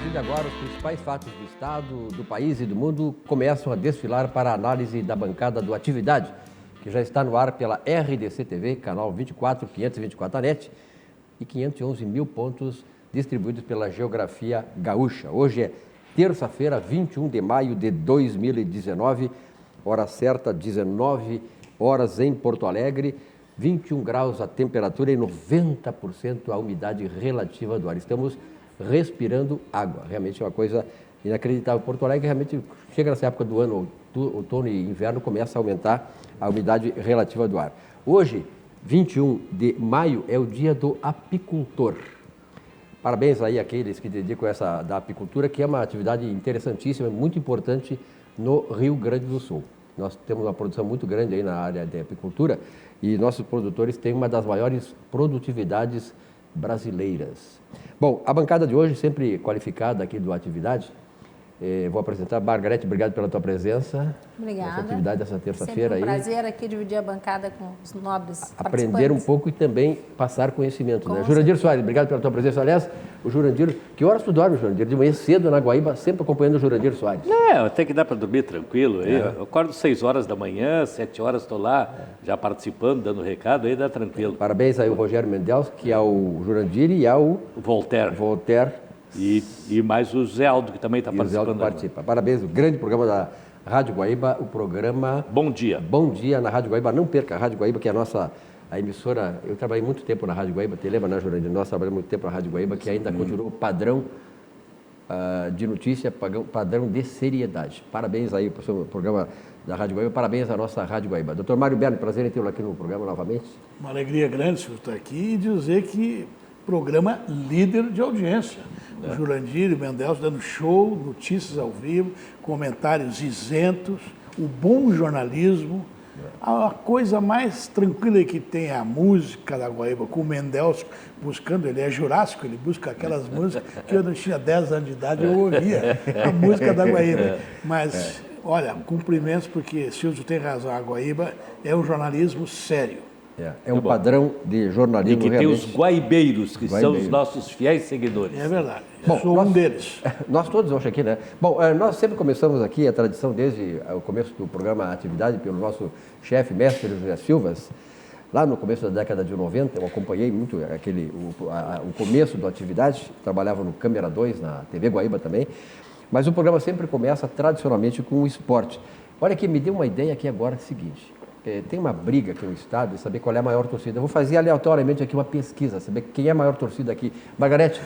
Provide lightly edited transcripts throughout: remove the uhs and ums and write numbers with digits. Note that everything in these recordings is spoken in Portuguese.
partir de agora, os principais fatos do Estado, do país e do mundo começam a desfilar para a análise da bancada do Atividade, que já está no ar pela RDC TV, canal 24, 524 da NET e 511 mil pontos distribuídos pela geografia gaúcha. Hoje é terça-feira, 21 de maio de 2019, hora certa, 19 horas em Porto Alegre, 21 graus a temperatura e 90% a umidade relativa do ar. Estamos respirando água, realmente é uma coisa inacreditável. Porto Alegre realmente chega nessa época do ano, outono e inverno, começa a aumentar a umidade relativa do ar. Hoje, 21 de maio, é o dia do apicultor. Parabéns aí àqueles que dedicam essa da apicultura, que é uma atividade interessantíssima, muito importante no Rio Grande do Sul. Nós temos uma produção muito grande aí na área de apicultura e nossos produtores têm uma das maiores produtividades brasileiras. Bom, a bancada de hoje, sempre qualificada aqui do Atividade, vou apresentar. Margarete, obrigado pela tua presença. Obrigada. Nessa atividade dessa terça-feira aí. Sempre um prazer aqui dividir a bancada com os nobres Aprender um pouco e também passar conhecimento, né? Jurandir Soares, obrigado pela tua presença. Aliás, o Jurandir, que horas tu dorme, Jurandir? De manhã cedo na Guaíba, sempre acompanhando o Jurandir Soares. Até que dá para dormir tranquilo. Eu acordo 6 horas da manhã, 7 horas estou lá, já participando, dando recado, aí dá tranquilo. Parabéns aí ao Rogério Mendels, que é o Jurandir e ao Voltaire. E mais o Zé Aldo, que também está participando. Participa. Parabéns, o grande programa da Rádio Guaíba, o programa Bom Dia. Bom Dia na Rádio Guaíba. Não perca a Rádio Guaíba, que é a emissora. Eu trabalhei muito tempo na Rádio Guaíba, te lembra, né, Jurandir? Nós trabalhamos muito tempo na Rádio Guaíba, que ainda continua o padrão de notícia, padrão de seriedade. Parabéns aí para o seu programa da Rádio Guaíba, parabéns à nossa Rádio Guaíba. Doutor Mário Berno, prazer em tê-lo aqui no programa novamente. Uma alegria grande senhor estar aqui e dizer que programa líder de audiência. O Jurandir e o Mendels dando show, notícias ao vivo, comentários isentos, o bom jornalismo. A coisa mais tranquila que tem é a música da Guaíba, com o Mendels buscando, ele é jurássico, ele busca aquelas músicas que eu não tinha 10 anos de idade, eu ouvia a música da Guaíba. Mas, olha, cumprimentos, porque Silvio tem razão, a Guaíba é um jornalismo sério. É um padrão de jornalismo. E que realmente. tem os guaibeiros, que são os nossos fiéis seguidores. É verdade. Bom, sou um deles. Nós todos, acho aqui, né? Bom, nós sempre começamos aqui a tradição desde o começo do programa Atividade pelo nosso chefe, mestre José Silvas. Lá no começo da década de 90, eu acompanhei muito o começo da Atividade, trabalhava no Câmara 2, na TV Guaíba também. Mas o programa sempre começa tradicionalmente com o esporte. Olha aqui, me deu uma ideia aqui agora, é o seguinte. Tem uma briga aqui no estado de saber qual é a maior torcida. Eu vou fazer aleatoriamente aqui uma pesquisa, saber quem é a maior torcida aqui. Margarete?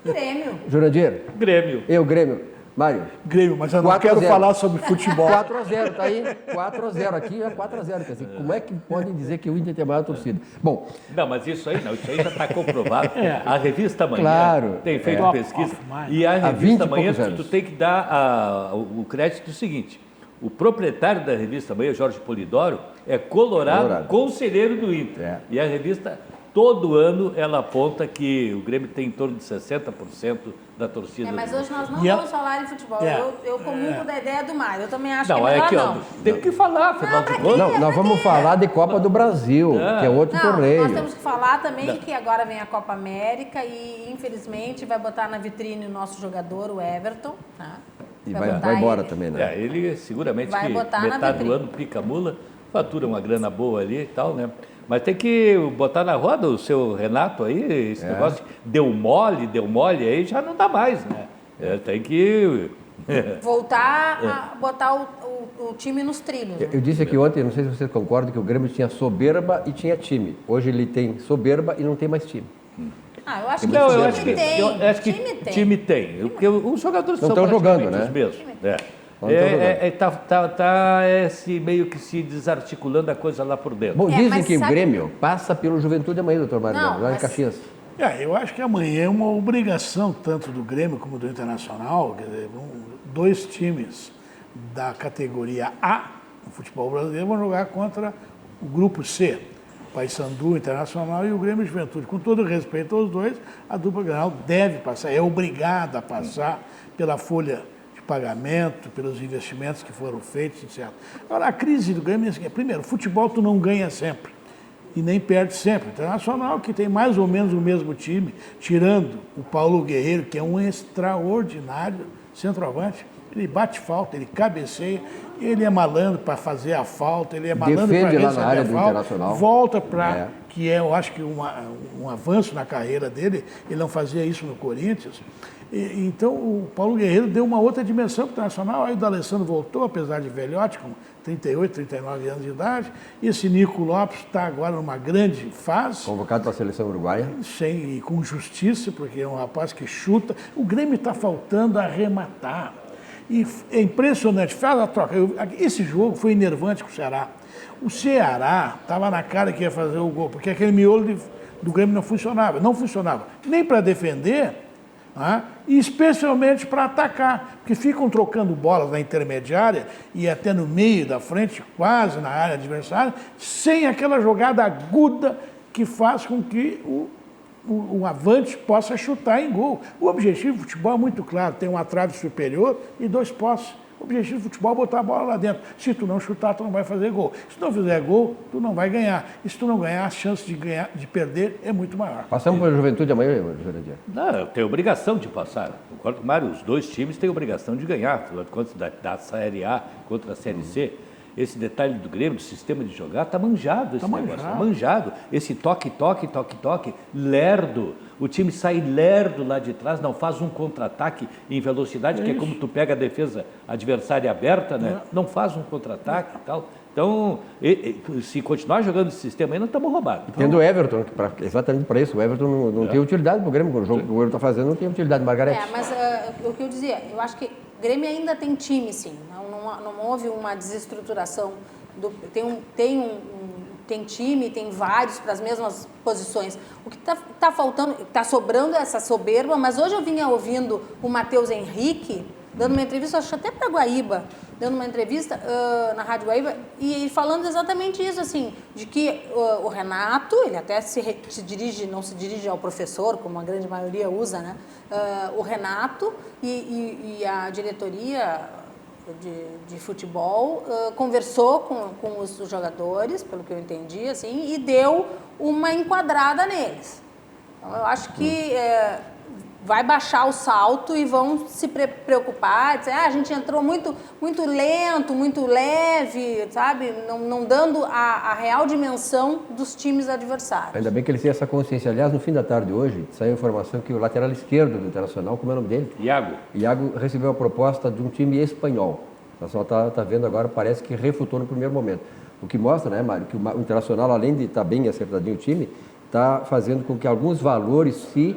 Grêmio. Jurandir? Grêmio. Eu, Grêmio. Mário? Grêmio, mas eu não quero falar sobre futebol. 4-0, tá aí? 4-0 aqui, é 4-0. Quer dizer, como é que podem dizer que o Inter tem a maior torcida? Bom... Não, mas isso aí não, isso aí já está comprovado. A revista Amanhã tem feito pesquisa. E a revista Amanhã, tu tem que dar o crédito do seguinte... O proprietário da revista Amanhã, Jorge Polidoro, é colorado, conselheiro do Inter. E a revista, todo ano, ela aponta que o Grêmio tem em torno de 60% da torcida. Mas hoje nós não vamos falar de futebol. Eu comungo da ideia do Mário. Eu também acho que é melhor não. Tem que falar, afinal de contas. Não, nós vamos falar de Copa do Brasil, que é outro torneio. Nós temos que falar também que agora vem a Copa América e, infelizmente, vai botar na vitrine o nosso jogador, o Everton, tá? E vai embora também, né? Ele seguramente vai que botar metade do ano pica mula, fatura uma grana boa ali e tal, né? Mas tem que botar na roda o seu Renato aí, esse negócio deu mole, aí já não dá mais, né? Tem que... voltar a botar o time nos trilhos. Eu disse aqui ontem, não sei se vocês concordam, que o Grêmio tinha soberba e tinha time. Hoje ele tem soberba e não tem mais time. Eu acho que time tem. Porque os jogadores não são estão jogando, os né? mesmos. Meio que se desarticulando a coisa lá por dentro. Bom, dizem que o Grêmio passa pelo Juventude amanhã, doutor Mário, lá em Caxias. Eu acho que amanhã é uma obrigação, tanto do Grêmio como do Internacional, quer dizer, 2 times da categoria A no futebol brasileiro vão jogar contra o grupo C. Paysandu, Internacional e o Grêmio Juventude. Com todo respeito aos dois, a dupla Grenal deve passar, é obrigada a passar pela folha de pagamento, pelos investimentos que foram feitos, etc. Agora, a crise do Grêmio é assim, primeiro, futebol tu não ganha sempre. e nem perde sempre. O Internacional, que tem mais ou menos o mesmo time, tirando o Paulo Guerreiro, que é um extraordinário centroavante. Ele bate falta, ele cabeceia, ele é malandro para fazer a falta, ele é malandro para receber lá na área a do falta, Internacional. volta para, que é, eu acho que um avanço na carreira dele, ele não fazia isso no Corinthians. Então, o Paulo Guerreiro deu uma outra dimensão para o Internacional, aí o D'Alessandro voltou, apesar de velhote, com 38, 39 anos de idade, e esse Nico Lopes está agora numa grande fase. Convocado para a seleção uruguaia. Sim, e com justiça, porque é um rapaz que chuta. O Grêmio está faltando arrematar. E é impressionante, faz a troca. Esse jogo foi enervante com o Ceará. O Ceará estava na cara que ia fazer o gol, porque aquele miolo do Grêmio não funcionava. Não funcionava nem para defender, e especialmente para atacar, porque ficam trocando bolas na intermediária e até no meio da frente, quase na área adversária, sem aquela jogada aguda que faz com que o avante possa chutar em gol. O objetivo do futebol é muito claro, tem uma trave superior e 2 postes. O objetivo do futebol é botar a bola lá dentro. Se tu não chutar, tu não vai fazer gol. Se tu não fizer gol, tu não vai ganhar. E se tu não ganhar, a chance de perder é muito maior. Passamos para a Juventude amanhã, Jurandir? Não, tem obrigação de passar. Concordo com o Mário, os 2 times têm obrigação de ganhar, da Série A contra a Série C. Esse detalhe do Grêmio, do sistema de jogar, está manjado esse negócio. Está manjado. Esse toque, lerdo. O time sai lerdo lá de trás, não faz um contra-ataque em velocidade, que é como tu pega a defesa adversária aberta, né? Não faz um contra-ataque e tal. Então, se continuar jogando esse sistema aí, nós estamos roubados. Tendo o Everton, exatamente para isso, o Everton não tem utilidade para o Grêmio, o jogo que o Everton está fazendo não tem utilidade, Margarete. Mas o que eu dizia, eu acho que o Grêmio ainda tem time, sim, não houve uma desestruturação, tem time, tem vários para as mesmas posições. O que está faltando, está sobrando essa soberba, mas hoje eu vinha ouvindo o Matheus Henrique, dando uma entrevista, acho até para Guaíba, dando uma entrevista na Rádio Guaíba, e falando exatamente isso, assim, de que o Renato, ele até não se dirige ao professor, como a grande maioria usa, né? O Renato e a diretoria de futebol conversou com os jogadores, pelo que eu entendi, assim, e deu uma enquadrada neles. Então, eu acho que vai baixar o salto e vão se preocupar, dizer, a gente entrou muito lento, muito leve, sabe? Não dando a real dimensão dos times adversários. Ainda bem que eles têm essa consciência. Aliás, no fim da tarde hoje, saiu a informação que o lateral esquerdo do Internacional, como é o nome dele? Iago recebeu a proposta de um time espanhol. O Internacional está vendo agora, parece que refutou no primeiro momento. O que mostra, né, Mário, que o Internacional, além de estar bem acertadinho o time, está fazendo com que alguns valores se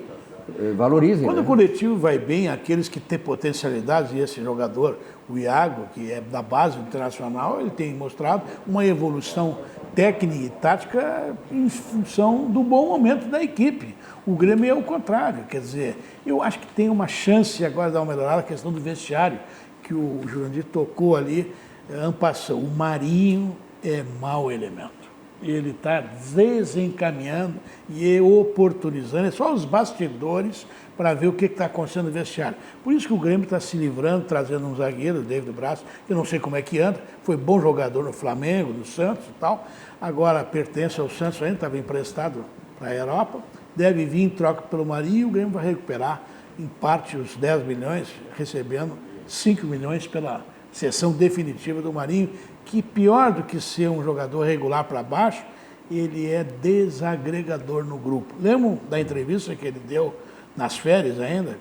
valorizem. Quando o coletivo vai bem, aqueles que têm potencialidades, e esse jogador, o Iago, que é da base do Internacional, ele tem mostrado uma evolução técnica e tática em função do bom momento da equipe. O Grêmio é o contrário, quer dizer, eu acho que tem uma chance agora de dar uma melhorada, a questão do vestiário, que o Jurandir tocou ali, ampassou. O Marinho é mau elemento. Ele está desencaminhando e oportunizando, é só os bastidores para ver o que está acontecendo no vestiário. Por isso que o Grêmio está se livrando, trazendo um zagueiro, o David Braz, que eu não sei como é que anda, foi bom jogador no Flamengo, no Santos e tal, agora pertence ao Santos ainda, estava emprestado para a Europa, deve vir em troca pelo Marinho e o Grêmio vai recuperar em parte os 10 milhões, recebendo 5 milhões pela cessão definitiva do Marinho, que pior do que ser um jogador regular para baixo, ele é desagregador no grupo. Lembram da entrevista que ele deu nas férias ainda?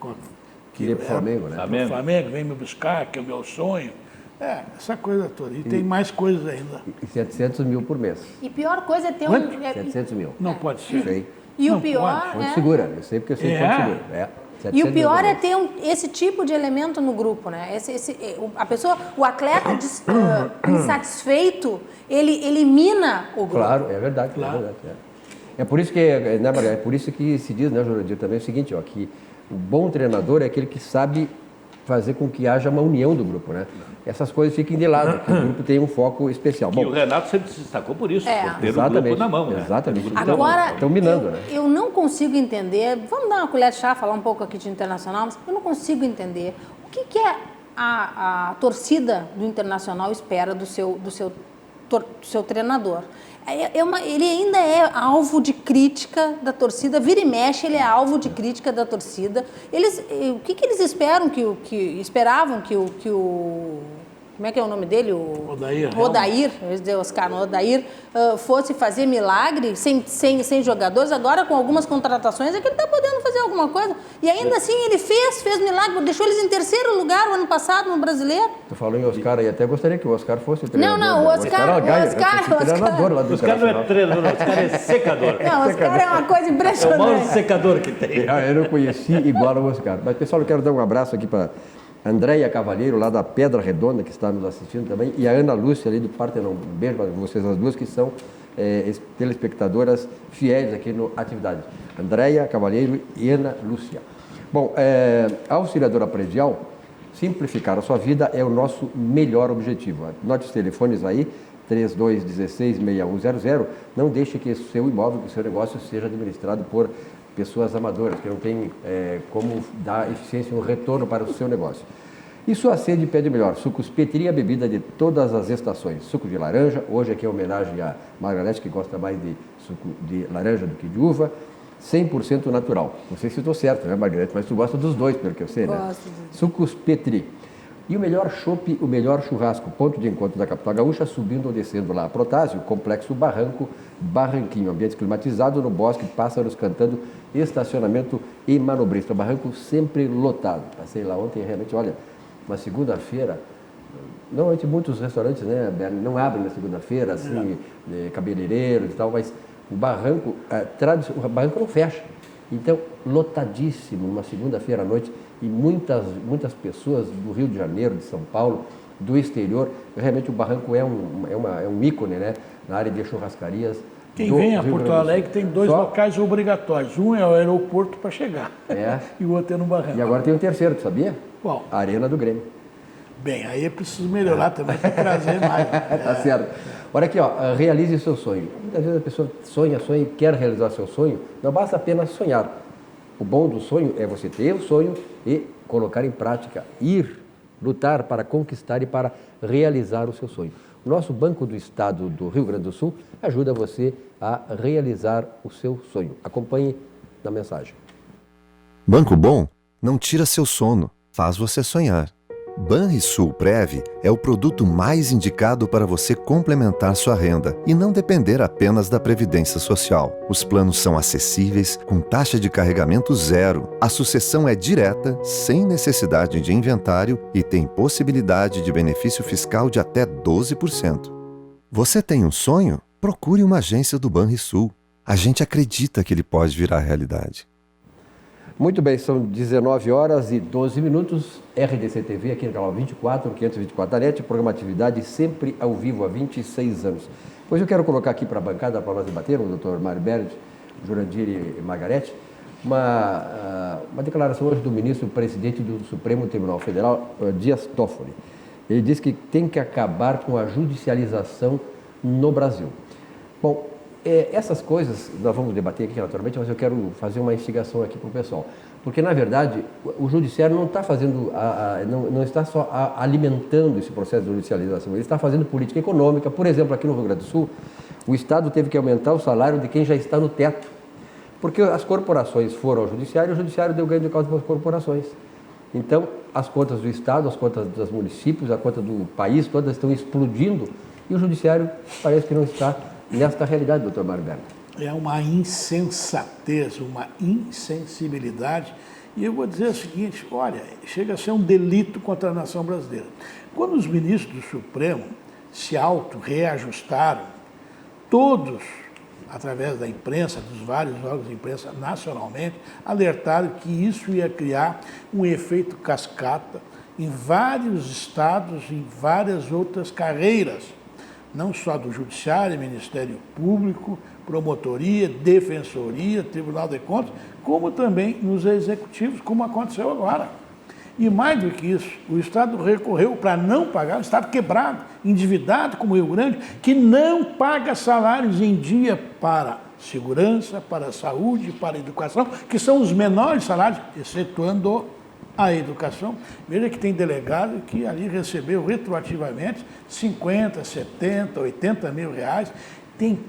Que ia para o Flamengo, né? O Flamengo, vem me buscar, que é o meu sonho. Essa coisa toda. E tem mais coisas ainda. E 700 mil por mês. E pior coisa é ter 700 mil. Não pode ser. Sei. E não o pior Fonte segura, eu sei porque eu sei que fonte segura. E o pior é ter esse tipo de elemento no grupo, né? O atleta insatisfeito, ele elimina o grupo. Claro, é verdade. Claro. É verdade, é por isso que, né, Maria, é por isso que se diz, né, Jurandir, também o seguinte, ó, que o bom treinador é aquele que sabe fazer com que haja uma união do grupo, né? Essas coisas fiquem de lado, que o grupo tem um foco especial. E o Renato sempre se destacou por isso, por ter o grupo na mão, né? Exatamente. Agora, estão minando, né? Eu não consigo entender, vamos dar uma colher de chá, falar um pouco aqui de Internacional, mas eu não consigo entender o que é a torcida do Internacional espera do seu seu treinador. Ele ainda é alvo de crítica da torcida, vira e mexe, ele é alvo de crítica da torcida. O que eles esperavam que o como é que é o nome dele? Odair, eu ia dizer Oscar, Odair, fosse fazer milagre sem jogadores. Agora, com algumas contratações, é que ele está podendo fazer alguma coisa. E ainda assim, ele fez milagre, deixou eles em terceiro lugar o ano passado no Brasileiro. Tu falou em Oscar e até gostaria que o Oscar fosse o treinador. Não, o Oscar não é treinador, o Oscar é secador. Não, o Oscar é uma coisa impressionante. É o maior secador que tem. Eu não conheci igual ao Oscar. Mas, pessoal, eu quero dar um abraço aqui para Andréia Cavalheiro, lá da Pedra Redonda, que está nos assistindo também, e a Ana Lúcia, ali do Partenon. Um beijo para vocês as duas, que são telespectadoras fiéis aqui no Atividade. Andréia Cavalheiro e Ana Lúcia. Bom, a auxiliadora predial, simplificar a sua vida é o nosso melhor objetivo. Note os telefones aí, 3216-6100. Não deixe que o seu imóvel, que o seu negócio seja administrado por pessoas amadoras, que não têm como dar eficiência e um retorno para o seu negócio. E sua sede pede melhor. Sucos Petri, a bebida de todas as estações. Suco de laranja, hoje aqui é homenagem a Margarete, que gosta mais de suco de laranja do que de uva, 100% natural. Não sei se estou certo, né, Margarete? Mas tu gosta dos dois, pelo que eu sei, né? Gosto. Sucos Petri. E o melhor chopp, o melhor churrasco, ponto de encontro da capital gaúcha, subindo ou descendo lá a Protásio, Complexo Barranco, Barranquinho, ambiente climatizado no bosque, pássaros cantando, estacionamento e manobrista. O Barranco sempre lotado. Passei lá ontem e realmente, olha, uma segunda-feira, normalmente muitos restaurantes, né, não abrem na segunda-feira, assim, cabeleireiros e tal, mas o Barranco, o Barranco não fecha. Então, lotadíssimo, uma segunda-feira à noite, e muitas pessoas do Rio de Janeiro, de São Paulo, do exterior. Realmente o Barranco é um ícone, né, na área de churrascarias. Quem vem a Porto Alegre tem dois locais obrigatórios. Um é o aeroporto para chegar e o outro é no Barranco. E agora tem um terceiro, tu sabia? Qual? A Arena do Grêmio. Bem, aí é preciso melhorar também para trazer mais. Tá certo. Olha aqui, realize o seu sonho. Muitas vezes a pessoa sonha e quer realizar seu sonho, não basta apenas sonhar. O bom do sonho é você ter o sonho e colocar em prática, lutar para conquistar e para realizar o seu sonho. O nosso Banco do Estado do Rio Grande do Sul ajuda você a realizar o seu sonho. Acompanhe na mensagem. Banco Bom não tira seu sono, faz você sonhar. Banrisul Prev é o produto mais indicado para você complementar sua renda e não depender apenas da Previdência Social. Os planos são acessíveis, com taxa de carregamento zero. A sucessão é direta, sem necessidade de inventário e tem possibilidade de benefício fiscal de até 12%. Você tem um sonho? Procure uma agência do Banrisul. A gente acredita que ele pode virar realidade. Muito bem, são 19 horas e 12 minutos, RDC TV aqui no canal 24, 524 da NET, programa Atividade sempre ao vivo há 26 anos. Pois eu quero colocar aqui para a bancada, para nós debater, o doutor Mário Berdi, Jurandir e Margarete, uma declaração hoje do ministro-presidente do Supremo Tribunal Federal, Dias Toffoli. Ele disse que tem que acabar com a judicialização no Brasil. Bom, essas coisas nós vamos debater aqui naturalmente, mas eu quero fazer uma instigação aqui para o pessoal. Porque, na verdade, o judiciário não está fazendo, não está só alimentando esse processo de judicialização, ele está fazendo política econômica. Por exemplo, aqui no Rio Grande do Sul, o Estado teve que aumentar o salário de quem já está no teto. Porque as corporações foram ao judiciário e o judiciário deu ganho de causa para as corporações. Então, as contas do Estado, as contas dos municípios, a conta do país, todas estão explodindo e o judiciário parece que não está nesta realidade, doutor Mário Berdi. É uma insensatez, uma insensibilidade. E eu vou dizer o seguinte, olha, chega a ser um delito contra a nação brasileira. Quando os ministros do Supremo se auto-reajustaram, todos, através da imprensa, dos vários órgãos de imprensa nacionalmente, alertaram que isso ia criar um efeito cascata em vários estados, em várias outras carreiras, não só do Judiciário, Ministério Público, Promotoria, Defensoria, Tribunal de Contas, como também nos executivos, como aconteceu agora. E mais do que isso, o Estado recorreu para não pagar, o Estado quebrado, endividado como o Rio Grande, que não paga salários em dia para segurança, para saúde, para educação, que são os menores salários, excetuando à educação. Veja que tem delegado que ali recebeu retroativamente 50, 70, 80 mil reais. Tem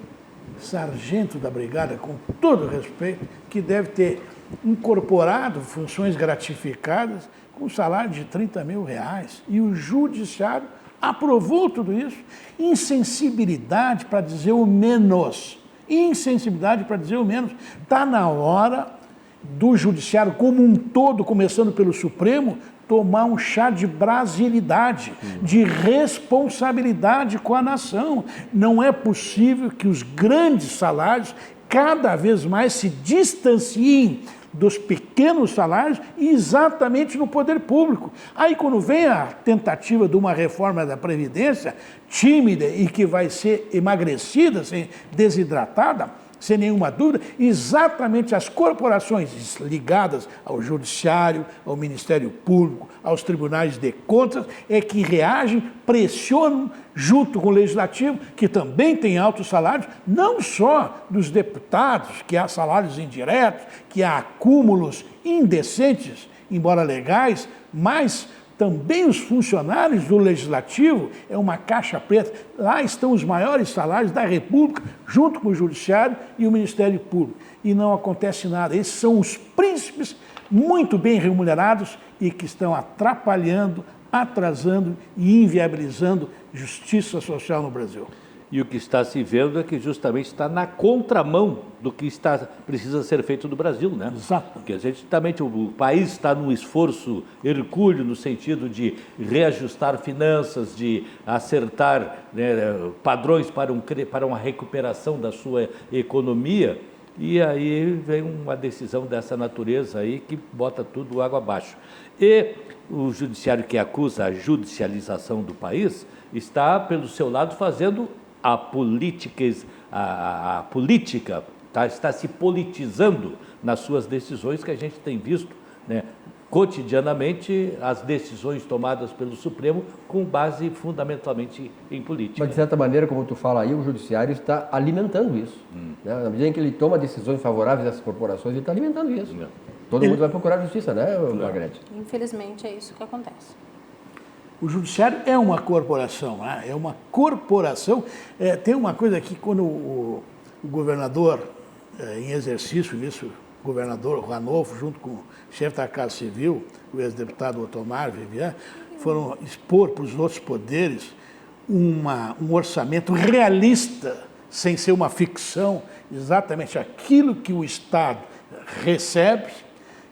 sargento da brigada, com todo respeito, que deve ter incorporado funções gratificadas com salário de 30 mil reais. E o judiciário aprovou tudo isso. Insensibilidade, para dizer o menos. Insensibilidade, para dizer o menos. Está na hora do judiciário como um todo, começando pelo Supremo, tomar um chá de brasilidade, de responsabilidade com a nação. Não é possível que os grandes salários cada vez mais se distanciem dos pequenos salários e exatamente no poder público. Aí quando vem a tentativa de uma reforma da Previdência, tímida e que vai ser emagrecida, desidratada, sem nenhuma dúvida, exatamente as corporações ligadas ao Judiciário, ao Ministério Público, aos tribunais de contas, é que reagem, pressionam, junto com o Legislativo, que também tem altos salários, não só dos deputados, que há salários indiretos, que há acúmulos indecentes, embora legais, mas também os funcionários do Legislativo, é uma caixa preta. Lá estão os maiores salários da República, junto com o Judiciário e o Ministério Público. E não acontece nada. Esses são os príncipes muito bem remunerados e que estão atrapalhando, atrasando e inviabilizando justiça social no Brasil. E o que está se vendo é que justamente está na contramão do que precisa ser feito no Brasil, né? Exato. Porque justamente o país está num esforço hercúleo no sentido de reajustar finanças, de acertar, né, padrões para uma recuperação da sua economia, e aí vem uma decisão dessa natureza aí que bota tudo água abaixo. E o judiciário que acusa a judicialização do país está, pelo seu lado, fazendo a política está se politizando nas suas decisões, que a gente tem visto, né, cotidianamente, as decisões tomadas pelo Supremo com base fundamentalmente em política. Mas, de certa maneira, como tu fala aí, o Judiciário está alimentando isso. Né? Na medida em que ele toma decisões favoráveis às corporações, ele está alimentando isso. Todo mundo vai procurar justiça, né, Margarete? Infelizmente, é isso que acontece. O Judiciário é uma corporação, né? É uma corporação. Tem uma coisa aqui, quando o governador, em exercício, vice-governador Ranolfo, junto com o chefe da Casa Civil, o ex-deputado Otomar Vivian, foram expor para os outros poderes um orçamento realista, sem ser uma ficção, exatamente aquilo que o Estado recebe,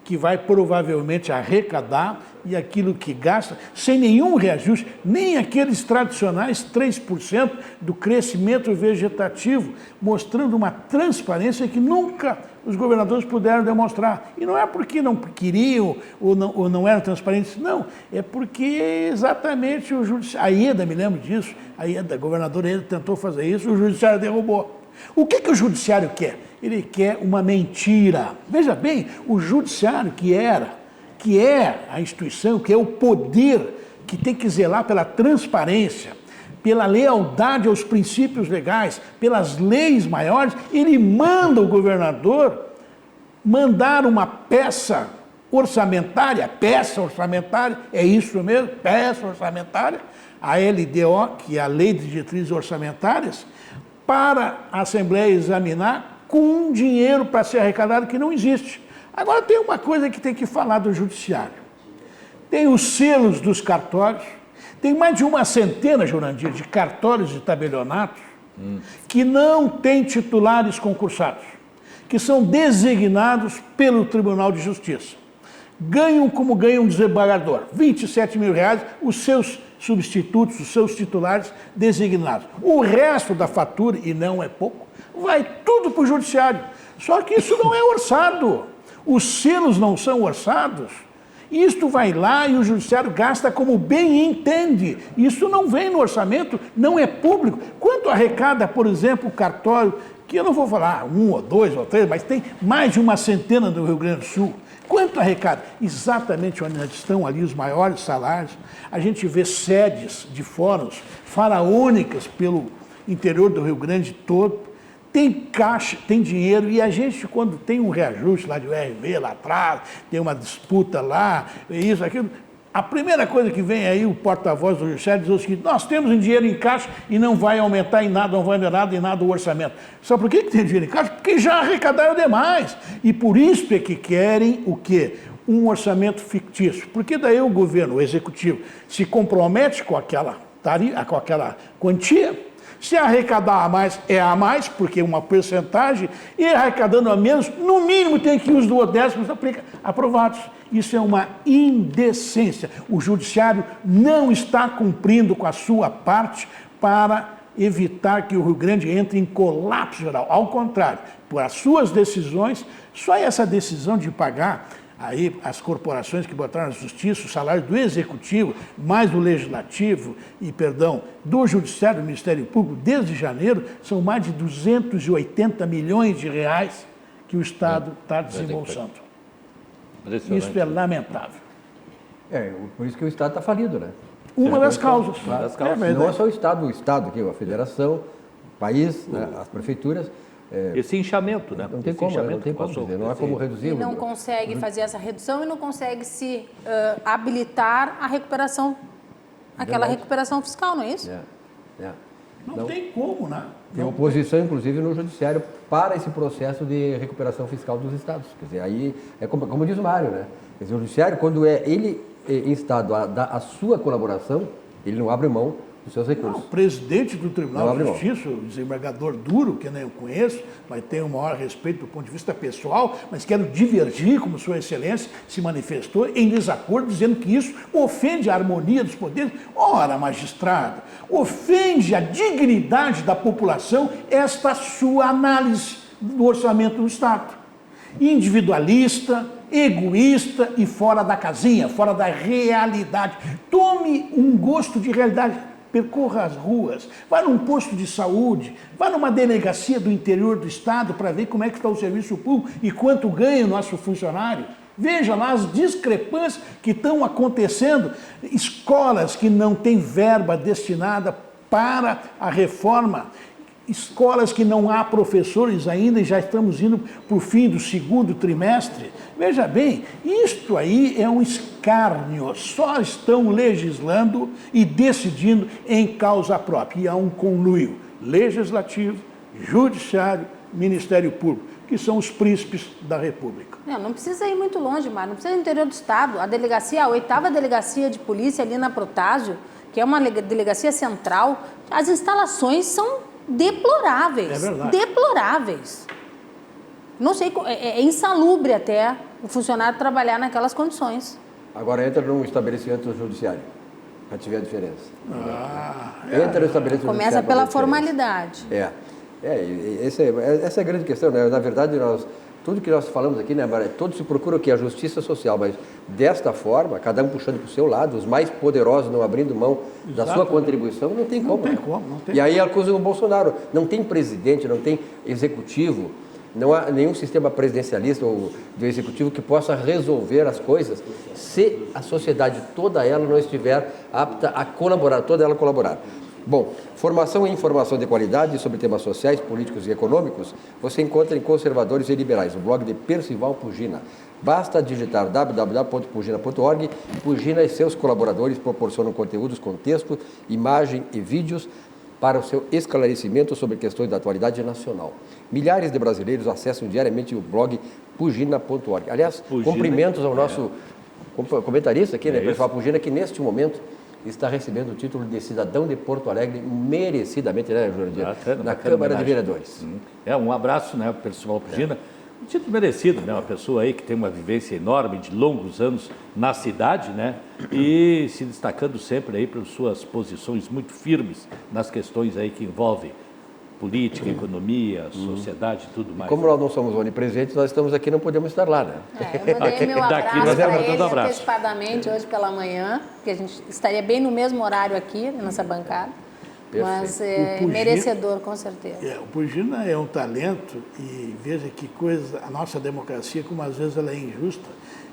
que vai provavelmente arrecadar, e aquilo que gasta, sem nenhum reajuste, nem aqueles tradicionais 3% do crescimento vegetativo, mostrando uma transparência que nunca os governadores puderam demonstrar. E não é porque não queriam ou não eram transparentes, não. É porque exatamente o judiciário, a Ieda, me lembro disso, a governadora Ieda tentou fazer isso, o judiciário derrubou. O que o judiciário quer? Ele quer uma mentira. Veja bem, o judiciário que é a instituição, que é o poder que tem que zelar pela transparência, pela lealdade aos princípios legais, pelas leis maiores, ele manda o governador mandar uma peça orçamentária, é isso mesmo, peça orçamentária, a LDO, que é a Lei de Diretrizes Orçamentárias, para a Assembleia examinar com dinheiro para ser arrecadado que não existe. Agora tem uma coisa que tem que falar do Judiciário. Tem os selos dos cartórios, tem mais de uma centena, Jurandir, de cartórios e tabelionatos que não têm titulares concursados, que são designados pelo Tribunal de Justiça. Ganham como ganha um desembargador, 27 mil reais, os seus substitutos, os seus titulares designados. O resto da fatura, e não é pouco, vai tudo para o Judiciário. Só que isso não é orçado. Os selos não são orçados. Isto vai lá e o Judiciário gasta como bem entende. Isso não vem no orçamento, não é público. Quanto arrecada, por exemplo, o cartório, que eu não vou falar 1 ou 2 ou 3, mas tem mais de uma centena no Rio Grande do Sul. Quanto arrecada? Exatamente onde estão ali os maiores salários. A gente vê sedes de fóruns faraônicas pelo interior do Rio Grande todo. tem caixa, tem dinheiro, e a gente, quando tem um reajuste lá de URV lá atrás, tem uma disputa lá, isso, aquilo, a primeira coisa que vem aí, o porta-voz do Judiciário diz o seguinte: nós temos um dinheiro em caixa e não vai aumentar em nada, não vai melhorar em nada o orçamento. Sabe por que tem dinheiro em caixa? Porque já arrecadaram demais. E por isso é que querem o quê? Um orçamento fictício. Porque daí o governo, o executivo, se compromete com aquela quantia. Se arrecadar a mais, é a mais, porque uma porcentagem, e arrecadando a menos, no mínimo tem que os duodécimos aprovados. Isso é uma indecência. O Judiciário não está cumprindo com a sua parte para evitar que o Rio Grande entre em colapso geral. Ao contrário, por as suas decisões, só essa decisão de pagar aí as corporações que botaram na justiça, o salário do executivo, mais do legislativo do judiciário, do Ministério Público, desde janeiro, são mais de 280 milhões de reais que o Estado está desembolsando. Isso é lamentável. Por isso que o Estado está falido, né? Uma das causas. Não é só o Estado aqui, a federação, o país, né, as prefeituras. Esse inchamento, né? Não tem como, não há como reduzir. E não consegue fazer essa redução e não consegue se habilitar a recuperação, aquela recuperação fiscal, não é isso? Não tem como, né? Tem oposição, inclusive, no Judiciário para esse processo de recuperação fiscal dos estados. Quer dizer, aí é como diz o Mário, né? Quer dizer, o Judiciário, quando ele instado a dar a sua colaboração, ele não abre mão dos seus recursos. O presidente do Tribunal de Justiça, o desembargador Duro, que eu nem conheço, mas tenho o maior respeito do ponto de vista pessoal, mas quero divergir, como Sua Excelência se manifestou, em desacordo, dizendo que isso ofende a harmonia dos poderes. Ora, magistrado, ofende a dignidade da população esta sua análise do orçamento do Estado. Individualista, egoísta e fora da casinha, fora da realidade. Tome um gosto de realidade. Percorra as ruas, vá num posto de saúde, vá numa delegacia do interior do Estado para ver como é que está o serviço público e quanto ganha o nosso funcionário. Veja lá as discrepâncias que estão acontecendo, escolas que não têm verba destinada para a reforma, escolas que não há professores ainda e já estamos indo para o fim do segundo trimestre. Veja bem, isto aí é um escárnio, só estão legislando e decidindo em causa própria. E há um conluio legislativo, judiciário, Ministério Público, que são os príncipes da República. Não precisa ir muito longe, Mário, não precisa ir no interior do Estado. A 8ª Delegacia de Polícia ali na Protásio, que é uma delegacia central, as instalações são deploráveis. É verdade. Deploráveis. Não sei, é insalubre até o funcionário trabalhar naquelas condições. Agora entra num estabelecimento judiciário, para te ver a diferença. Entra no estabelecimento Começa judiciário. pela formalidade. Essa é a grande questão, né? Na verdade, tudo que nós falamos aqui, né, todos se procuram aqui a justiça social, mas desta forma, cada um puxando para o seu lado, os mais poderosos não abrindo mão da sua contribuição, não tem como. Não tem e aí acusa o Bolsonaro, não tem presidente, não tem executivo, não há nenhum sistema presidencialista ou do executivo que possa resolver as coisas se a sociedade toda ela não estiver apta a colaborar, toda ela colaborar. Bom, formação e informação de qualidade sobre temas sociais, políticos e econômicos, você encontra em Conservadores e Liberais, o blog de Percival Pugina. Basta digitar www.pugina.org. Pugina e seus colaboradores proporcionam conteúdos com texto, imagem e vídeos para o seu esclarecimento sobre questões da atualidade nacional. Milhares de brasileiros acessam diariamente o blog pugina.org. Aliás, cumprimentos ao nosso comentarista aqui, né, Percival Pugina, que neste momento está recebendo o título de cidadão de Porto Alegre, merecidamente, né, Jurandir? Na Câmara de Vereadores. Um abraço, né, Percival Pugina. Um título merecido, né? Uma pessoa aí que tem uma vivência enorme de longos anos na cidade, né? E se destacando sempre aí por suas posições muito firmes nas questões aí que envolvem política, economia, sociedade e tudo mais. Como nós não somos onipresentes, nós estamos aqui e não podemos estar lá, né? Eu mandei meu abraço para ele antecipadamente hoje pela manhã, porque a gente estaria bem no mesmo horário aqui, nessa bancada. Perfeito. Mas é merecedor, com certeza. O Pugina é um talento e veja que coisa, a nossa democracia, como às vezes ela é injusta.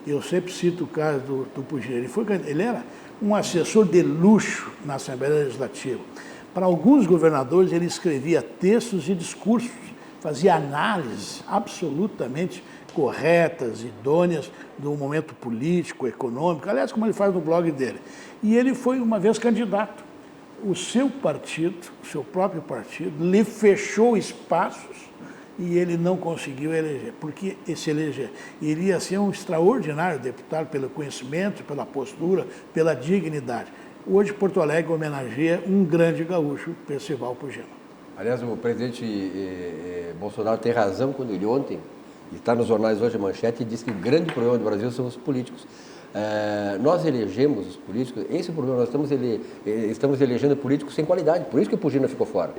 Eu sempre cito o caso do Pugina. Ele era um assessor de luxo na Assembleia Legislativa. Para alguns governadores, ele escrevia textos e discursos fazia análises absolutamente corretas, idôneas do momento político, econômico, aliás, como ele faz no blog dele. E ele foi uma vez candidato. O seu partido, o seu próprio partido, lhe fechou espaços e ele não conseguiu eleger, porque se eleger iria ser um extraordinário deputado pelo conhecimento, pela postura, pela dignidade. Hoje, Porto Alegre homenageia um grande gaúcho, Percival Pugino. Aliás, o presidente Bolsonaro tem razão quando ele ontem, e está nos jornais hoje a manchete, e diz que o grande problema do Brasil são os políticos. Nós elegemos os políticos, esse é o problema, nós estamos elegendo políticos sem qualidade, por isso que o Pugina ficou fora.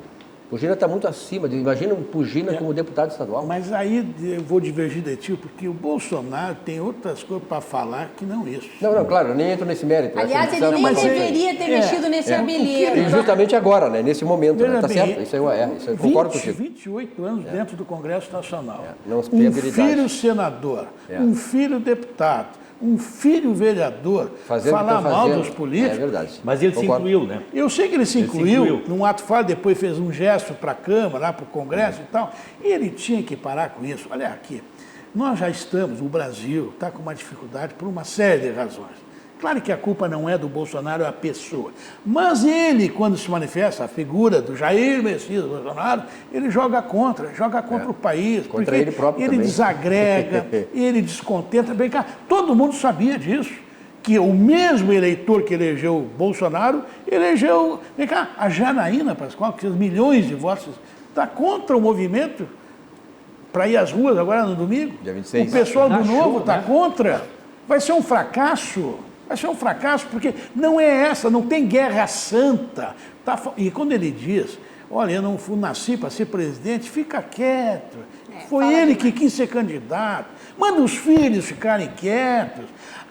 Pugina está muito acima, imagina um Pugina como deputado estadual. Mas aí eu vou divergir de ti, porque o Bolsonaro tem outras coisas para falar que não isso. Não, claro, eu nem entro nesse mérito. Aliás, ele nem deveria ter mexido nesse abelheiro. E justamente agora, né, nesse momento, está certo, isso eu concordo contigo. 28 anos dentro do Congresso Nacional. Não se tem habilidade. Filho senador, um filho deputado, um filho vereador falar mal dos políticos. É verdade. Mas ele se incluiu, né? Eu sei que ele se incluiu num ato falho, depois fez um gesto para a Câmara, para o Congresso e tal. E ele tinha que parar com isso. Olha aqui, nós já estamos, o Brasil está com uma dificuldade por uma série de razões. Claro que a culpa não é do Bolsonaro, é a pessoa. Mas ele, quando se manifesta, a figura do Jair Messias Bolsonaro, ele joga contra o país. Contra ele próprio ele também. Desagrega, ele descontenta. Bem, cara, todo mundo sabia disso. Que o mesmo eleitor que elegeu Bolsonaro, elegeu, vem cá, a Janaína Pascoal, que fez milhões de votos, está contra o movimento para ir às ruas agora no domingo. Dia 26. O pessoal do Novo está contra. Vai ser um fracasso. Vai ser um fracasso, porque não é essa, não tem guerra santa. E quando ele diz, olha, eu não nasci para ser presidente, fica quieto. Foi ele que quis ser candidato. Manda os filhos ficarem quietos.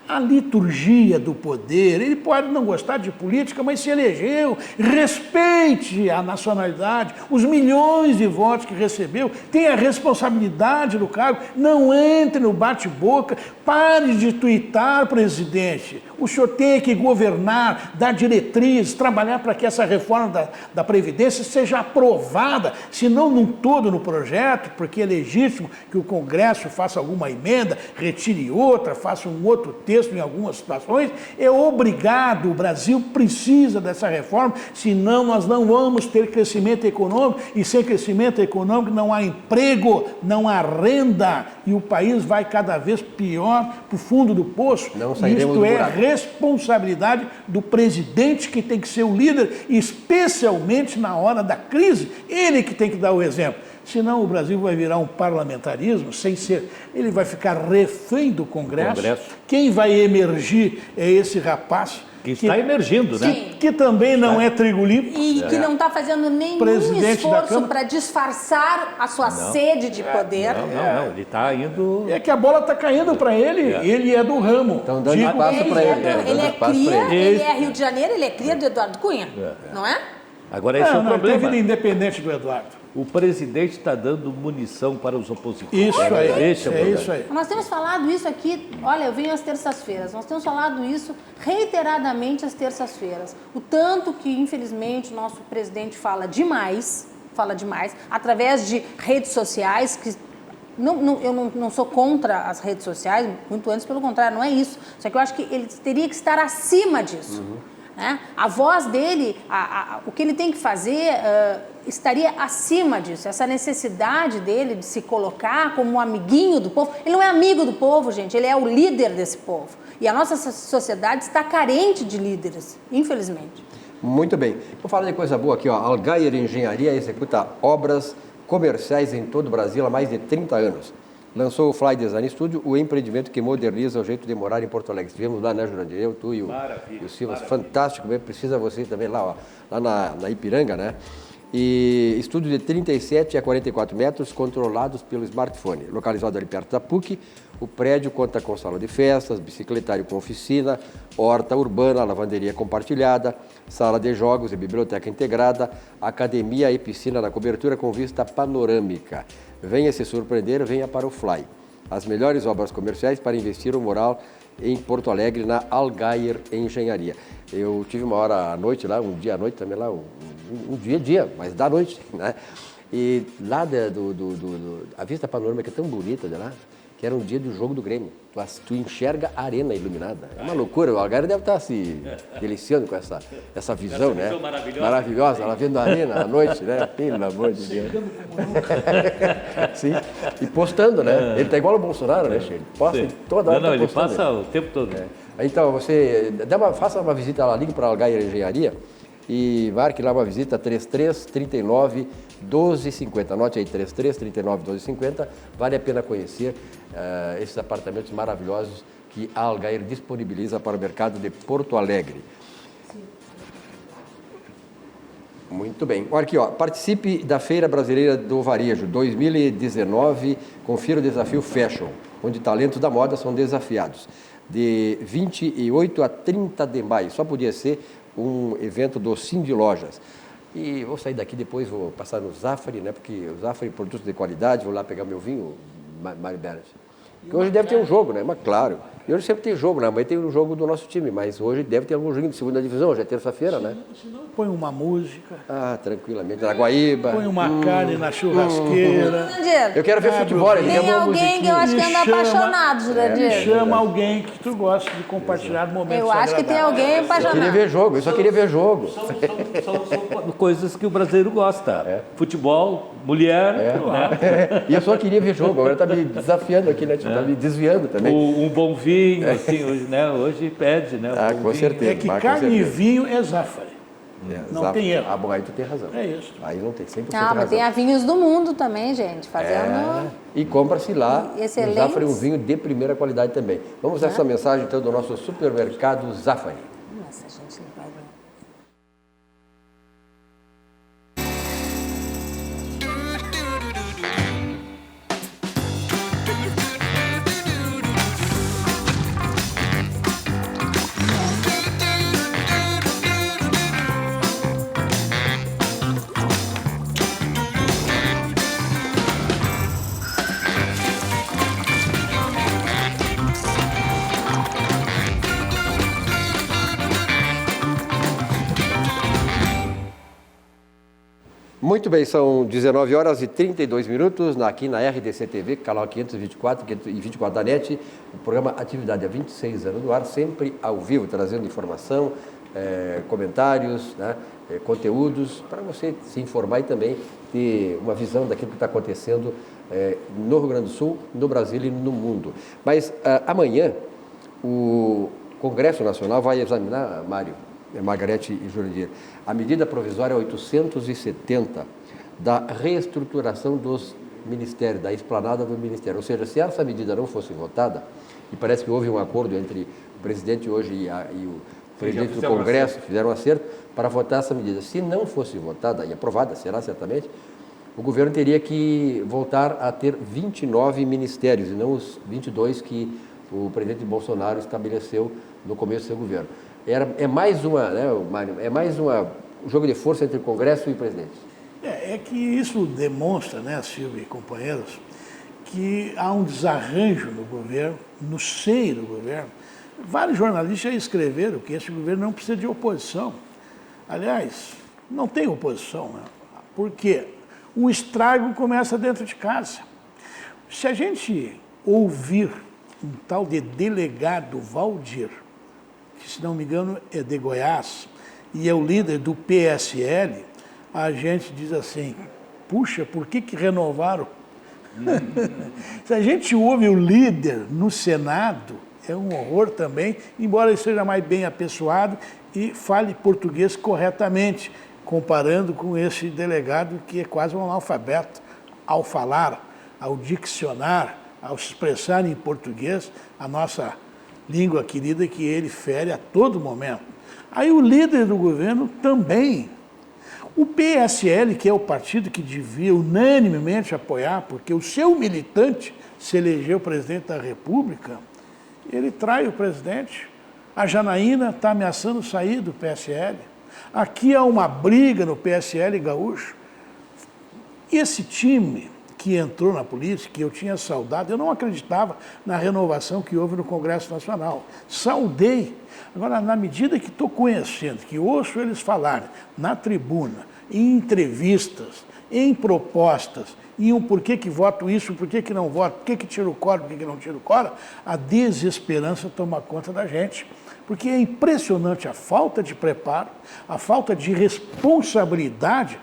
A liturgia do poder, ele pode não gostar de política, mas se elegeu, respeite a nacionalidade, os milhões de votos que recebeu, tenha responsabilidade do cargo, não entre no bate-boca, pare de tuitar, presidente. O senhor tem que governar, dar diretrizes, trabalhar para que essa reforma da Previdência seja aprovada, se não num todo no projeto, porque é legítimo que o Congresso faça alguma emenda, retire outra, faça um outro texto em algumas situações, é obrigado, o Brasil precisa dessa reforma, senão nós não vamos ter crescimento econômico, e sem crescimento econômico não há emprego, não há renda, e o país vai cada vez pior para o fundo do poço. Isto é responsabilidade do presidente, que tem que ser o líder, especialmente na hora da crise, ele que tem que dar o exemplo. Senão o Brasil vai virar um parlamentarismo sem ser. Ele vai ficar refém do Congresso. Quem vai emergir é esse rapaz. Que está emergindo, né? Que também não é trigo limpo. E que não está fazendo nenhum esforço para disfarçar a sua sede de poder. Não, ele está indo... É que a bola está caindo para ele, ele é do ramo. Então dando espaço para ele. Ele é cria, ele é Rio de Janeiro, ele é cria do Eduardo Cunha, não é? Agora esse é o problema. Teve independente do Eduardo. O presidente está dando munição para os opositores. Isso aí, esse é isso aí. Nós temos falado isso aqui, olha, eu venho às terças-feiras, nós temos falado isso reiteradamente às terças-feiras. O tanto que, infelizmente, o nosso presidente fala demais, através de redes sociais, que eu não sou contra as redes sociais, muito antes, pelo contrário, não é isso. Só que eu acho que ele teria que estar acima disso. Né? A voz dele, o que ele tem que fazer, estaria acima disso. Essa necessidade dele de se colocar como um amiguinho do povo. Ele não é amigo do povo, gente, ele é o líder desse povo. E a nossa sociedade está carente de líderes, infelizmente. Muito bem. Vou falar de coisa boa aqui, ó. Algair Engenharia executa obras comerciais em todo o Brasil há mais de 30 anos. Lançou o Fly Design Studio, o empreendimento que moderniza o jeito de morar em Porto Alegre. Estivemos lá, né, Jurandir? Eu, tu e o Silvas. Fantástico, precisa você também lá, ó, lá na Ipiranga, né? E estúdio de 37 a 44 metros, controlados pelo smartphone. Localizado ali perto da PUC, o prédio conta com sala de festas, bicicletário com oficina, horta urbana, lavanderia compartilhada, sala de jogos e biblioteca integrada, academia e piscina na cobertura com vista panorâmica. Venha se surpreender, venha para o Fly. As melhores obras comerciais para investir o moral em Porto Alegre, na Algair Engenharia. Eu tive uma hora à noite lá, um dia à noite também lá, um dia, mas da noite, né? E lá a vista panorâmica é tão bonita de lá, que era um dia do jogo do Grêmio. Tu enxerga a arena iluminada. É uma loucura. O Algarve deve estar se deliciando com essa visão, né? Maravilhosa. Ela vendo a arena à noite, né? Pelo amor de Deus. Sim. E postando, né? Ele tá igual o Bolsonaro, né, Che? Ele posta toda hora. Não, ele passa o tempo todo. É. Então, você faça uma visita lá, ligue para a Algair Engenharia e marque lá uma visita 3339 1250. Anote aí, 3339 1250. Vale a pena conhecer esses apartamentos maravilhosos que a Algair disponibiliza para o mercado de Porto Alegre. Sim. Muito bem. Olha aqui, ó, participe da Feira Brasileira do Varejo 2019, confira o desafio Fashion, onde talentos da moda são desafiados. De 28 a 30 de maio, só podia ser um evento do Cindy Lojas. E vou sair daqui depois, vou passar no Zafari, né? Porque o Zafari é produto de qualidade, vou lá pegar meu vinho, Mário Bernat. Porque hoje deve ter um jogo, né? Mas claro, e hoje sempre tem jogo, né? Amanhã tem um jogo do nosso time, mas hoje deve ter algum jogo de segunda divisão, hoje é terça-feira, né? Se não, põe uma música. Ah, tranquilamente, na Guaíba. Põe uma carne na churrasqueira. Eu quero ver futebol. Tem alguém que eu acho que anda apaixonado, Jurandir. Chama alguém que tu gosta de compartilhar momentos Eu acho que tem alguém apaixonado. Eu só queria ver jogo. São coisas que o brasileiro gosta. Futebol, mulher. Né? E eu só queria ver jogo, agora tá me desafiando aqui, né? Tá me desviando também. Um bom vinho, assim, hoje, né? Hoje pede, né? Com certeza. É que carne e vinho é Zafari. Não tem erro. Ah, bom, aí tu tem razão. É isso. Aí não tem 100% razão. Mas tem a vinhos do mundo também, gente, fazendo... E compra-se lá excelentes. no Zafari um vinho de primeira qualidade também. Vamos a essa mensagem, então, do nosso supermercado Zafari. Nossa, gente, não vai ver. Muito bem, são 19 horas e 32 minutos, aqui na RDC TV, canal 524 e 24 da NET, o programa Atividade há 26 anos no ar, sempre ao vivo, trazendo informação, comentários, né, conteúdos, para você se informar e também ter uma visão daquilo que está acontecendo no Rio Grande do Sul, no Brasil e no mundo. Mas amanhã, o Congresso Nacional vai examinar, Mário, Margarete e Jurandir, a medida provisória 870 da reestruturação dos ministérios, da esplanada do ministério. Ou seja, se essa medida não fosse votada, e parece que houve um acordo entre o presidente hoje e o presidente do Congresso, fizeram um acerto para votar essa medida. Se não fosse votada e aprovada, será certamente, o governo teria que voltar a ter 29 ministérios e não os 22 que o presidente Bolsonaro estabeleceu no começo do seu governo. É mais uma, né, Mário, um jogo de força entre o Congresso e o presidente. É que isso demonstra, né, Silvio e companheiros, que há um desarranjo no governo, no seio do governo. Vários jornalistas já escreveram que esse governo não precisa de oposição. Aliás, não tem oposição, né? Porque o estrago começa dentro de casa. Se a gente ouvir um tal de delegado Valdir, que, se não me engano, é de Goiás, e é o líder do PSL, a gente diz assim, puxa, por que renovaram? Se a gente ouve o líder no Senado, é um horror também, embora ele seja mais bem apessoado e fale português corretamente, comparando com esse delegado que é quase um analfabeto ao falar, ao diccionar, ao se expressar em português, a nossa língua querida que ele fere a todo momento. Aí o líder do governo também. O PSL, que é o partido que devia unanimemente apoiar, porque o seu militante se elegeu presidente da República, ele trai o presidente. A Janaína está ameaçando sair do PSL. Aqui há uma briga no PSL gaúcho. Esse time que entrou na política, que eu tinha saudade, eu não acreditava na renovação que houve no Congresso Nacional. Saudei. Agora, na medida que estou conhecendo, que ouço eles falarem na tribuna, em entrevistas, em propostas, em um porquê que voto isso, porquê que não voto, porquê que tiro o coro, porquê que não tiro o coro, a desesperança toma conta da gente. Porque é impressionante a falta de preparo, a falta de responsabilidade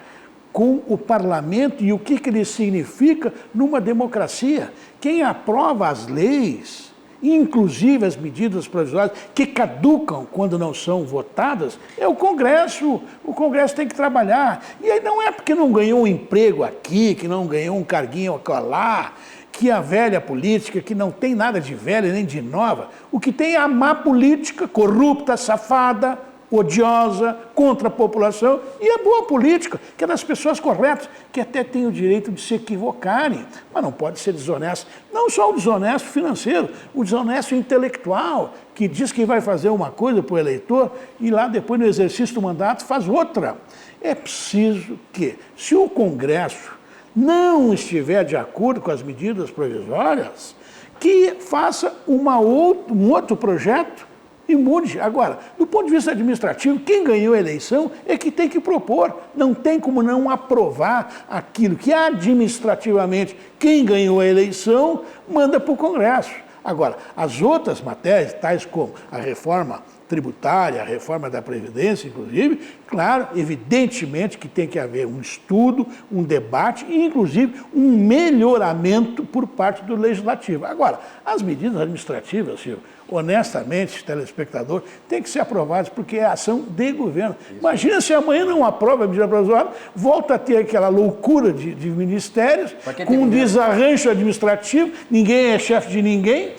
com o parlamento e o que ele significa numa democracia. Quem aprova as leis, inclusive as medidas provisórias que caducam quando não são votadas, é o Congresso. O Congresso tem que trabalhar. E aí não é porque não ganhou um emprego aqui, que não ganhou um carguinho lá, que a velha política, que não tem nada de velha nem de nova, o que tem é a má política, corrupta, safada, odiosa, contra a população, e a boa política, que é das pessoas corretas, que até têm o direito de se equivocarem, mas não pode ser desonesto. Não só o desonesto financeiro, o desonesto intelectual, que diz que vai fazer uma coisa para o eleitor e lá depois no exercício do mandato faz outra. É preciso que, se o Congresso não estiver de acordo com as medidas provisórias, que faça um outro projeto e mude. Agora, do ponto de vista administrativo, quem ganhou a eleição é que tem que propor. Não tem como não aprovar aquilo que administrativamente quem ganhou a eleição manda para o Congresso. Agora, as outras matérias, tais como a reforma tributária, a reforma da Previdência, inclusive, claro, evidentemente que tem que haver um estudo, um debate e, inclusive, um melhoramento por parte do Legislativo. Agora, as medidas administrativas, Silvio, honestamente, telespectador, tem que ser aprovadas porque é ação de governo. Imagina se amanhã não aprova a medida provisória, volta a ter aquela loucura de ministérios, com um desarranjo administrativo, ninguém é chefe de ninguém,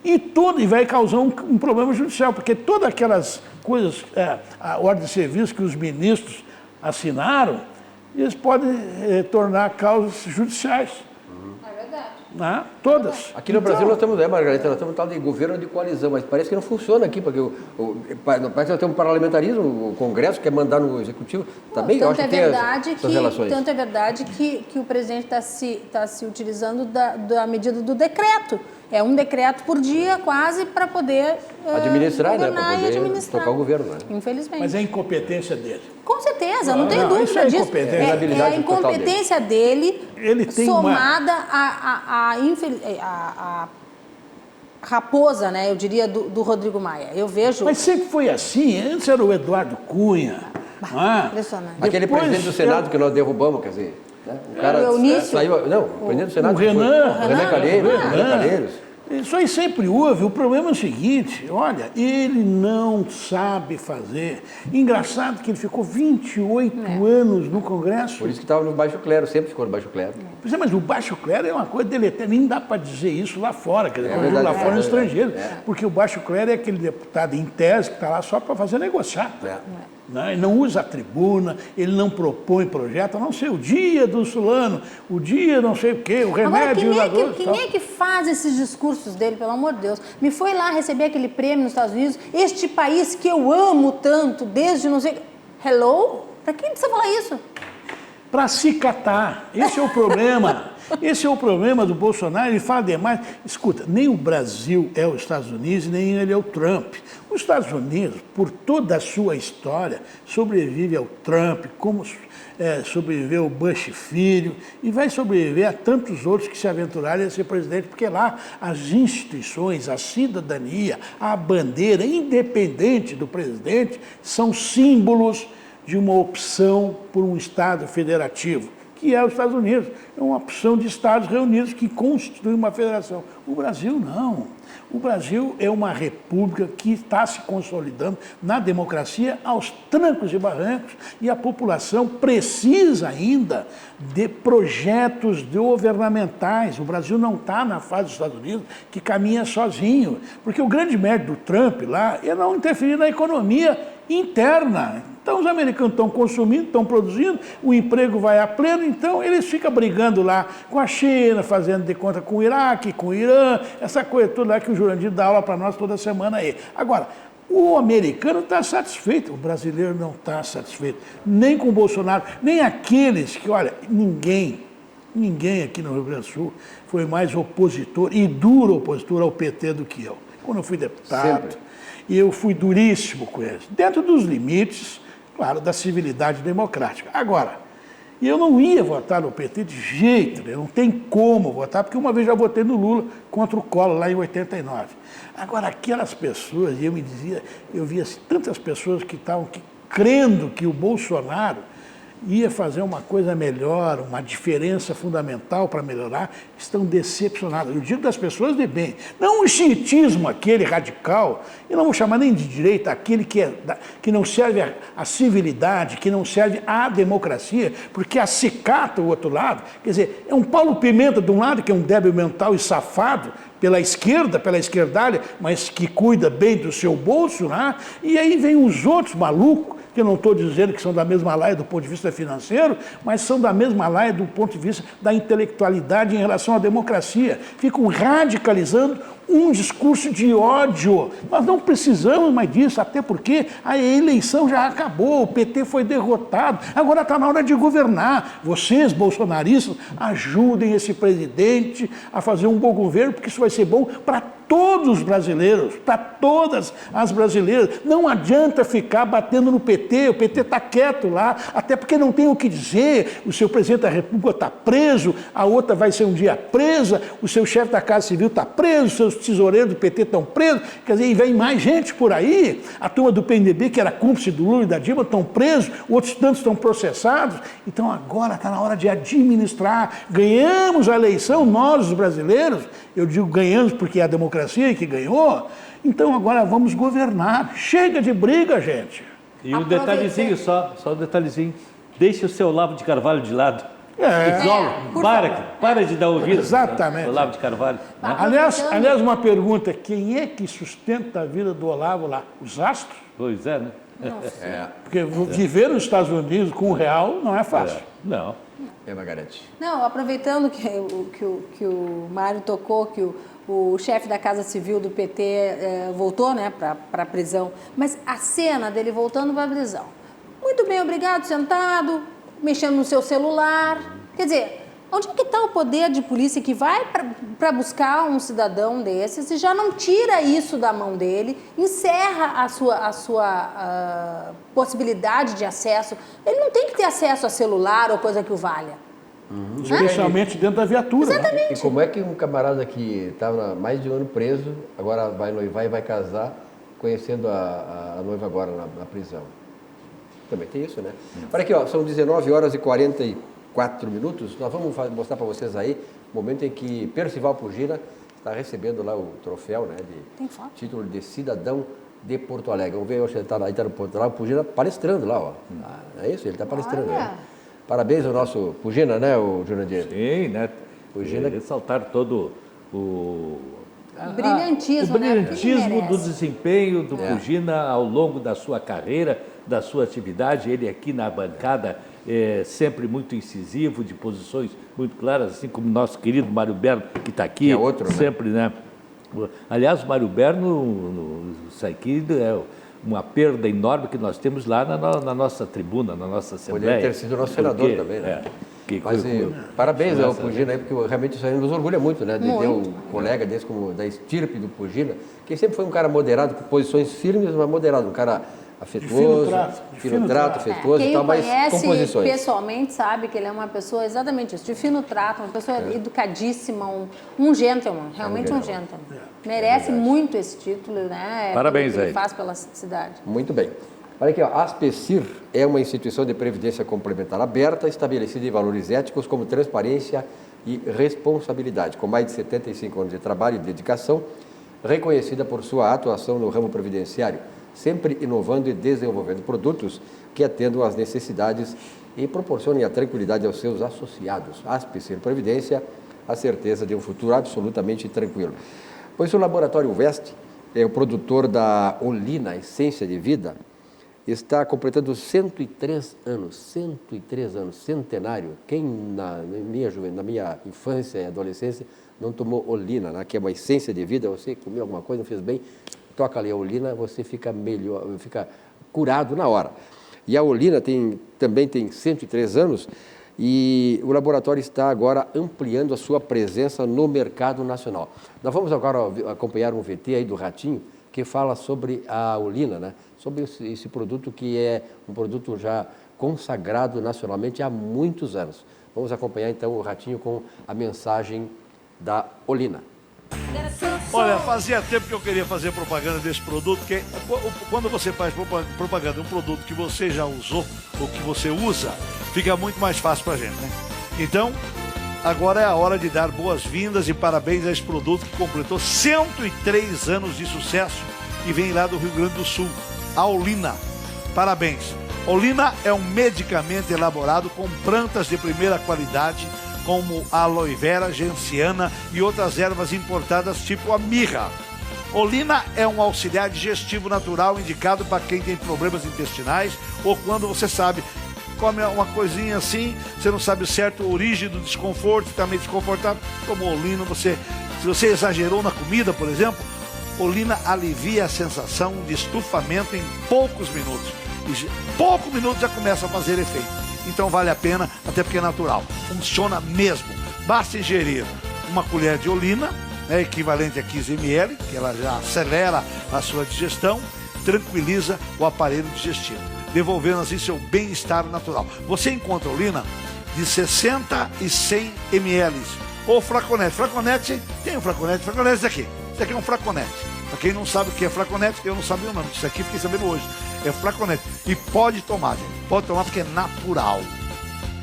e vai causar um problema judicial, porque todas aquelas coisas, a ordem de serviço que os ministros assinaram, eles podem tornar causas judiciais. É verdade. Né? Todas. Aqui no Brasil nós temos, Margarida, nós temos um tal de governo de coalizão, mas parece que não funciona aqui, porque parece que nós temos um parlamentarismo, o Congresso quer mandar no Executivo, também eu acho que tem essas relações. Tanto é verdade que o presidente está se utilizando da medida do decreto. É um decreto por dia, quase, para poder administrar, né? Para poder tocar o governo, né? Infelizmente. Mas é a incompetência dele. Com certeza, não tem dúvida isso é disso. Incompetência. É a incompetência dele Ele tem somada à raposa, né? Eu diria, do Rodrigo Maia. Eu vejo... Mas sempre foi assim. Antes era o Eduardo Cunha. Impressionante. Aquele presidente do Senado que nós derrubamos, quer dizer... O cara saiu... Não, o presidente do Senado... O Renan Calheiros. Isso aí sempre houve. O problema é o seguinte, olha, ele não sabe fazer. Engraçado que ele ficou 28 anos no Congresso. Por isso que estava no baixo clero, sempre ficou no baixo clero. Pois é, mas o baixo clero é uma coisa deletéria, nem dá para dizer isso lá fora, quer dizer, lá fora no estrangeiro. Porque o baixo clero é aquele deputado em tese que está lá só para fazer negociar. Né? Ele não usa a tribuna, ele não propõe projeto, a não ser o dia do fulano, o dia não sei o quê, o remédio... Agora, quem é que faz esses discursos dele, pelo amor de Deus? Me foi lá receber aquele prêmio nos Estados Unidos, este país que eu amo tanto, desde não sei... Hello? Para quem precisa falar isso? Para se catar. Esse é o problema. Esse é o problema do Bolsonaro, ele fala demais. Escuta, nem o Brasil é os Estados Unidos, nem ele é o Trump. Os Estados Unidos, por toda a sua história, sobrevive ao Trump, como sobreviveu o Bush filho, e vai sobreviver a tantos outros que se aventurarem a ser presidente, porque lá as instituições, a cidadania, a bandeira, independente do presidente, são símbolos de uma opção por um Estado federativo, que é os Estados Unidos. É uma opção de Estados reunidos que constitui uma federação. O Brasil não. O Brasil é uma república que está se consolidando na democracia aos trancos e barrancos, e a população precisa ainda de projetos governamentais. O Brasil não está na fase dos Estados Unidos, que caminha sozinho, porque o grande mérito do Trump lá é não interferir na economia interna. Então os americanos estão consumindo, estão produzindo, o emprego vai a pleno, então eles ficam brigando lá com a China, fazendo de conta com o Iraque, com o Irã, essa coisa toda lá que o Jurandir dá aula para nós toda semana aí. Agora, o americano está satisfeito, o brasileiro não está satisfeito, nem com o Bolsonaro, nem aqueles que, olha, ninguém aqui no Rio Grande do Sul foi mais opositor e duro opositor ao PT do que eu. Quando eu fui deputado, eu fui duríssimo com eles, dentro dos limites, claro, da civilidade democrática. Agora, E eu não ia votar no PT de jeito nenhum, não tem como votar, porque uma vez já votei no Lula contra o Collor, lá em 89. Agora, aquelas pessoas, eu via tantas pessoas que estavam crendo que o Bolsonaro ia fazer uma coisa melhor, uma diferença fundamental para melhorar, estão decepcionados. Eu digo das pessoas de bem, não o xiitismo, aquele radical, eu não vou chamar nem de direita, aquele que não serve à civilidade, que não serve à democracia, porque acicata o outro lado. Quer dizer, é um Paulo Pimenta de um lado, que é um débil mental e safado, pela esquerda, pela esquerdalha, mas que cuida bem do seu bolso, né? E aí vem os outros malucos, que eu não estou dizendo que são da mesma laia do ponto de vista financeiro, mas são da mesma laia do ponto de vista da intelectualidade em relação à democracia. Ficam radicalizando um discurso de ódio. Nós não precisamos mais disso, até porque a eleição já acabou, o PT foi derrotado, agora está na hora de governar. Vocês, bolsonaristas, ajudem esse presidente a fazer um bom governo, porque isso vai ser bom para todos os brasileiros, para todas as brasileiras. Não adianta ficar batendo no PT, o PT está quieto lá, até porque não tem o que dizer. O seu presidente da República está preso, a outra vai ser um dia presa, o seu chefe da Casa Civil está preso, os seus tesoureiros do PT estão presos, quer dizer, e vem mais gente por aí. A turma do PMDB, que era cúmplice do Lula e da Dilma, estão presos, outros tantos estão processados. Então agora está na hora de administrar. Ganhamos a eleição, nós, os brasileiros, eu digo ganhamos porque é a democracia que ganhou, então agora vamos governar. Chega de briga, gente. E um detalhezinho só um detalhezinho. Deixe o seu Olavo de Carvalho de lado. Para de dar ouvido. Exatamente. Olavo de Carvalho. Né? Aliás, uma pergunta, quem é que sustenta a vida do Olavo lá? Os astros? Pois é, né? Porque viver nos Estados Unidos com o real não é fácil. Não. Margarete. Não, aproveitando que o Mário tocou, que o chefe da Casa Civil do PT voltou, né, para a prisão, mas a cena dele voltando para a prisão, muito bem, obrigado, sentado, mexendo no seu celular, quer dizer, onde é que está o poder de polícia que vai para buscar um cidadão desses e já não tira isso da mão dele, encerra a sua possibilidade de acesso? Ele não tem que ter acesso a celular ou coisa que o valha. Especialmente dentro da viatura. Exatamente. E como é que um camarada que estava mais de um ano preso, agora vai noivar e vai casar, conhecendo a noiva agora na prisão? Também tem isso, né? Olha aqui, ó, são 19 horas e 44 minutos. Nós vamos mostrar para vocês aí o momento em que Percival Pugina está recebendo lá o troféu, né, de título de cidadão de Porto Alegre. Vamos ver, hoje ele está no Porto Alegre, o Pugina palestrando lá, ó. É isso, ele está palestrando. Né? Parabéns ao nosso Pugina, né, o Jurandir? Sim, né? Pugina. Ressaltar todo o brilhantismo, brilhantismo do desempenho do Pugina ao longo da sua carreira, da sua atividade. Ele aqui na bancada sempre muito incisivo, de posições muito claras, assim como nosso querido Mário Berno, que está aqui, sempre, né? Aliás, o Mário Berno, isso aqui é uma perda enorme que nós temos lá na nossa tribuna, na nossa Assembleia. Poderia ter sido nosso senador também, né? Mas parabéns ao Pugina aí, porque realmente isso aí nos orgulha muito, né? De ter um colega desse, como da estirpe do Pugina, que sempre foi um cara moderado, com posições firmes, mas moderado, um cara afetuoso, fino trato, afetuoso e tal, mas com posições. Quem conhece pessoalmente sabe que ele é uma pessoa exatamente isso, de fino trato, uma pessoa educadíssima, um gentleman, realmente um gentleman. Merece muito esse título, né? Parabéns que ele faz pela cidade. Muito bem. Olha aqui, ó, a Aspecir é uma instituição de previdência complementar aberta, estabelecida em valores éticos como transparência e responsabilidade, com mais de 75 anos de trabalho e dedicação, reconhecida por sua atuação no ramo previdenciário, sempre inovando e desenvolvendo produtos que atendam às necessidades e proporcionem a tranquilidade aos seus associados. A Aspecir Previdência, a certeza de um futuro absolutamente tranquilo. Pois o Laboratório Veste, o produtor da Olina, Essência de Vida, está completando 103 anos, centenário. Quem na minha infância e adolescência não tomou Olina, né, que é uma essência de vida, você comeu alguma coisa, não fez bem, toca ali a Olina, você fica melhor, fica curado na hora. E a Olina também tem 103 anos e o laboratório está agora ampliando a sua presença no mercado nacional. Nós vamos agora acompanhar um VT aí do Ratinho, que fala sobre a Olina, né? Sobre esse produto que é um produto já consagrado nacionalmente há muitos anos. Vamos acompanhar então o Ratinho com a mensagem da Olina. Olha, fazia tempo que eu queria fazer propaganda desse produto, porque quando você faz propaganda de um produto que você já usou, ou que você usa, fica muito mais fácil pra gente, né? Então, agora é a hora de dar boas-vindas e parabéns a esse produto que completou 103 anos de sucesso e vem lá do Rio Grande do Sul, a Olina. Parabéns! Olina é um medicamento elaborado com plantas de primeira qualidade, como a aloe vera, genciana e outras ervas importadas tipo a mirra. Olina é um auxiliar digestivo natural indicado para quem tem problemas intestinais ou quando você sabe, come uma coisinha assim, você não sabe o certo a origem do desconforto, está meio desconfortável, como Olina, se você exagerou na comida, por exemplo, Olina alivia a sensação de estufamento em poucos minutos. E poucos minutos já começa a fazer efeito. Então vale a pena, até porque é natural. Funciona mesmo. Basta ingerir uma colher de Olina, né, equivalente a 15 ml, que ela já acelera a sua digestão, tranquiliza o aparelho digestivo, devolvendo assim seu bem-estar natural. Você encontra Olina de 60 e 100 ml. Ou flaconete. Flaconete, tem um flaconete. Flaconete esse aqui. Esse aqui é um flaconete. Para quem não sabe o que é flaconete, eu não sabia o nome disso aqui, fiquei sabendo hoje. É flaconete. E pode tomar, gente. Pode tomar porque é natural.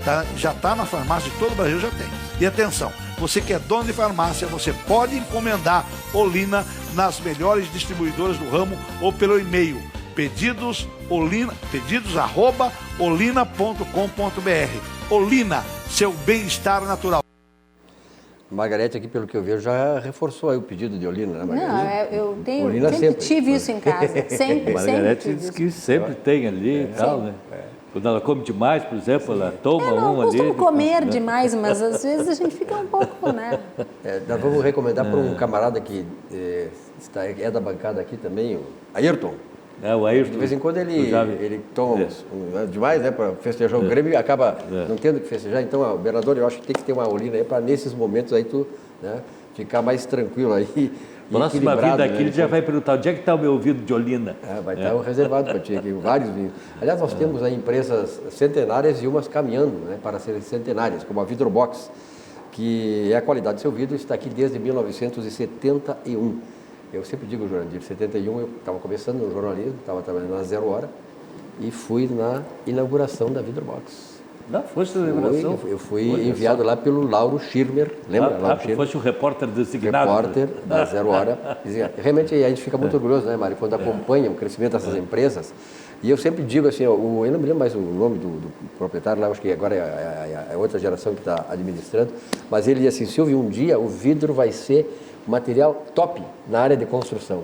Tá? Já está na farmácia de todo o Brasil, já tem. E atenção, você que é dono de farmácia, você pode encomendar Olina nas melhores distribuidoras do ramo ou pelo e-mail pedidos@olina.com.br. Olina, seu bem-estar natural. Margarete aqui, pelo que eu vejo, já reforçou aí o pedido de Olina, né, Margarete? Não, eu sempre tive isso em casa. Sempre, Margarete diz que sempre tem ali e tal, né? Quando ela come demais, por exemplo, ela toma um ali. Eu costumo comer demais, mas às vezes a gente fica um pouco, né? Nós vamos recomendar para um camarada que é da bancada aqui também, o Ayrton. O Ayrton. De vez em quando ele toma demais, né, para festejar o Grêmio e acaba não tendo que festejar. Então, o Bernardo, eu acho que tem que ter uma Olina aí para nesses momentos aí tu, né, ficar mais tranquilo aí. Próxima vida aqui, ele já vai perguntar onde é que está o meu ouvido de Olina. Vai estar reservado para ti aqui, vários vinhos. Aliás, nós temos aí empresas centenárias e umas caminhando, né, para serem centenárias, como a Vidrobox, que é a qualidade do seu vidro, está aqui desde 1971. Eu sempre digo, Jurandir, em 71 eu estava começando no jornalismo, estava trabalhando na 0 Hora e fui na inauguração da Vidrobox. Não, foste na inauguração? Eu fui enviado lá pelo Lauro Schirmer, lembra? Lauro Schirmer? Foste o repórter designado. Repórter da 0 Hora. Realmente a gente fica muito orgulhoso, né, Mário, quando acompanha o crescimento dessas empresas. E eu sempre digo assim, eu não me lembro mais o nome do proprietário lá, acho que agora é outra geração que está administrando, mas ele diz assim, Silvio, um dia o vidro vai ser material top na área de construção.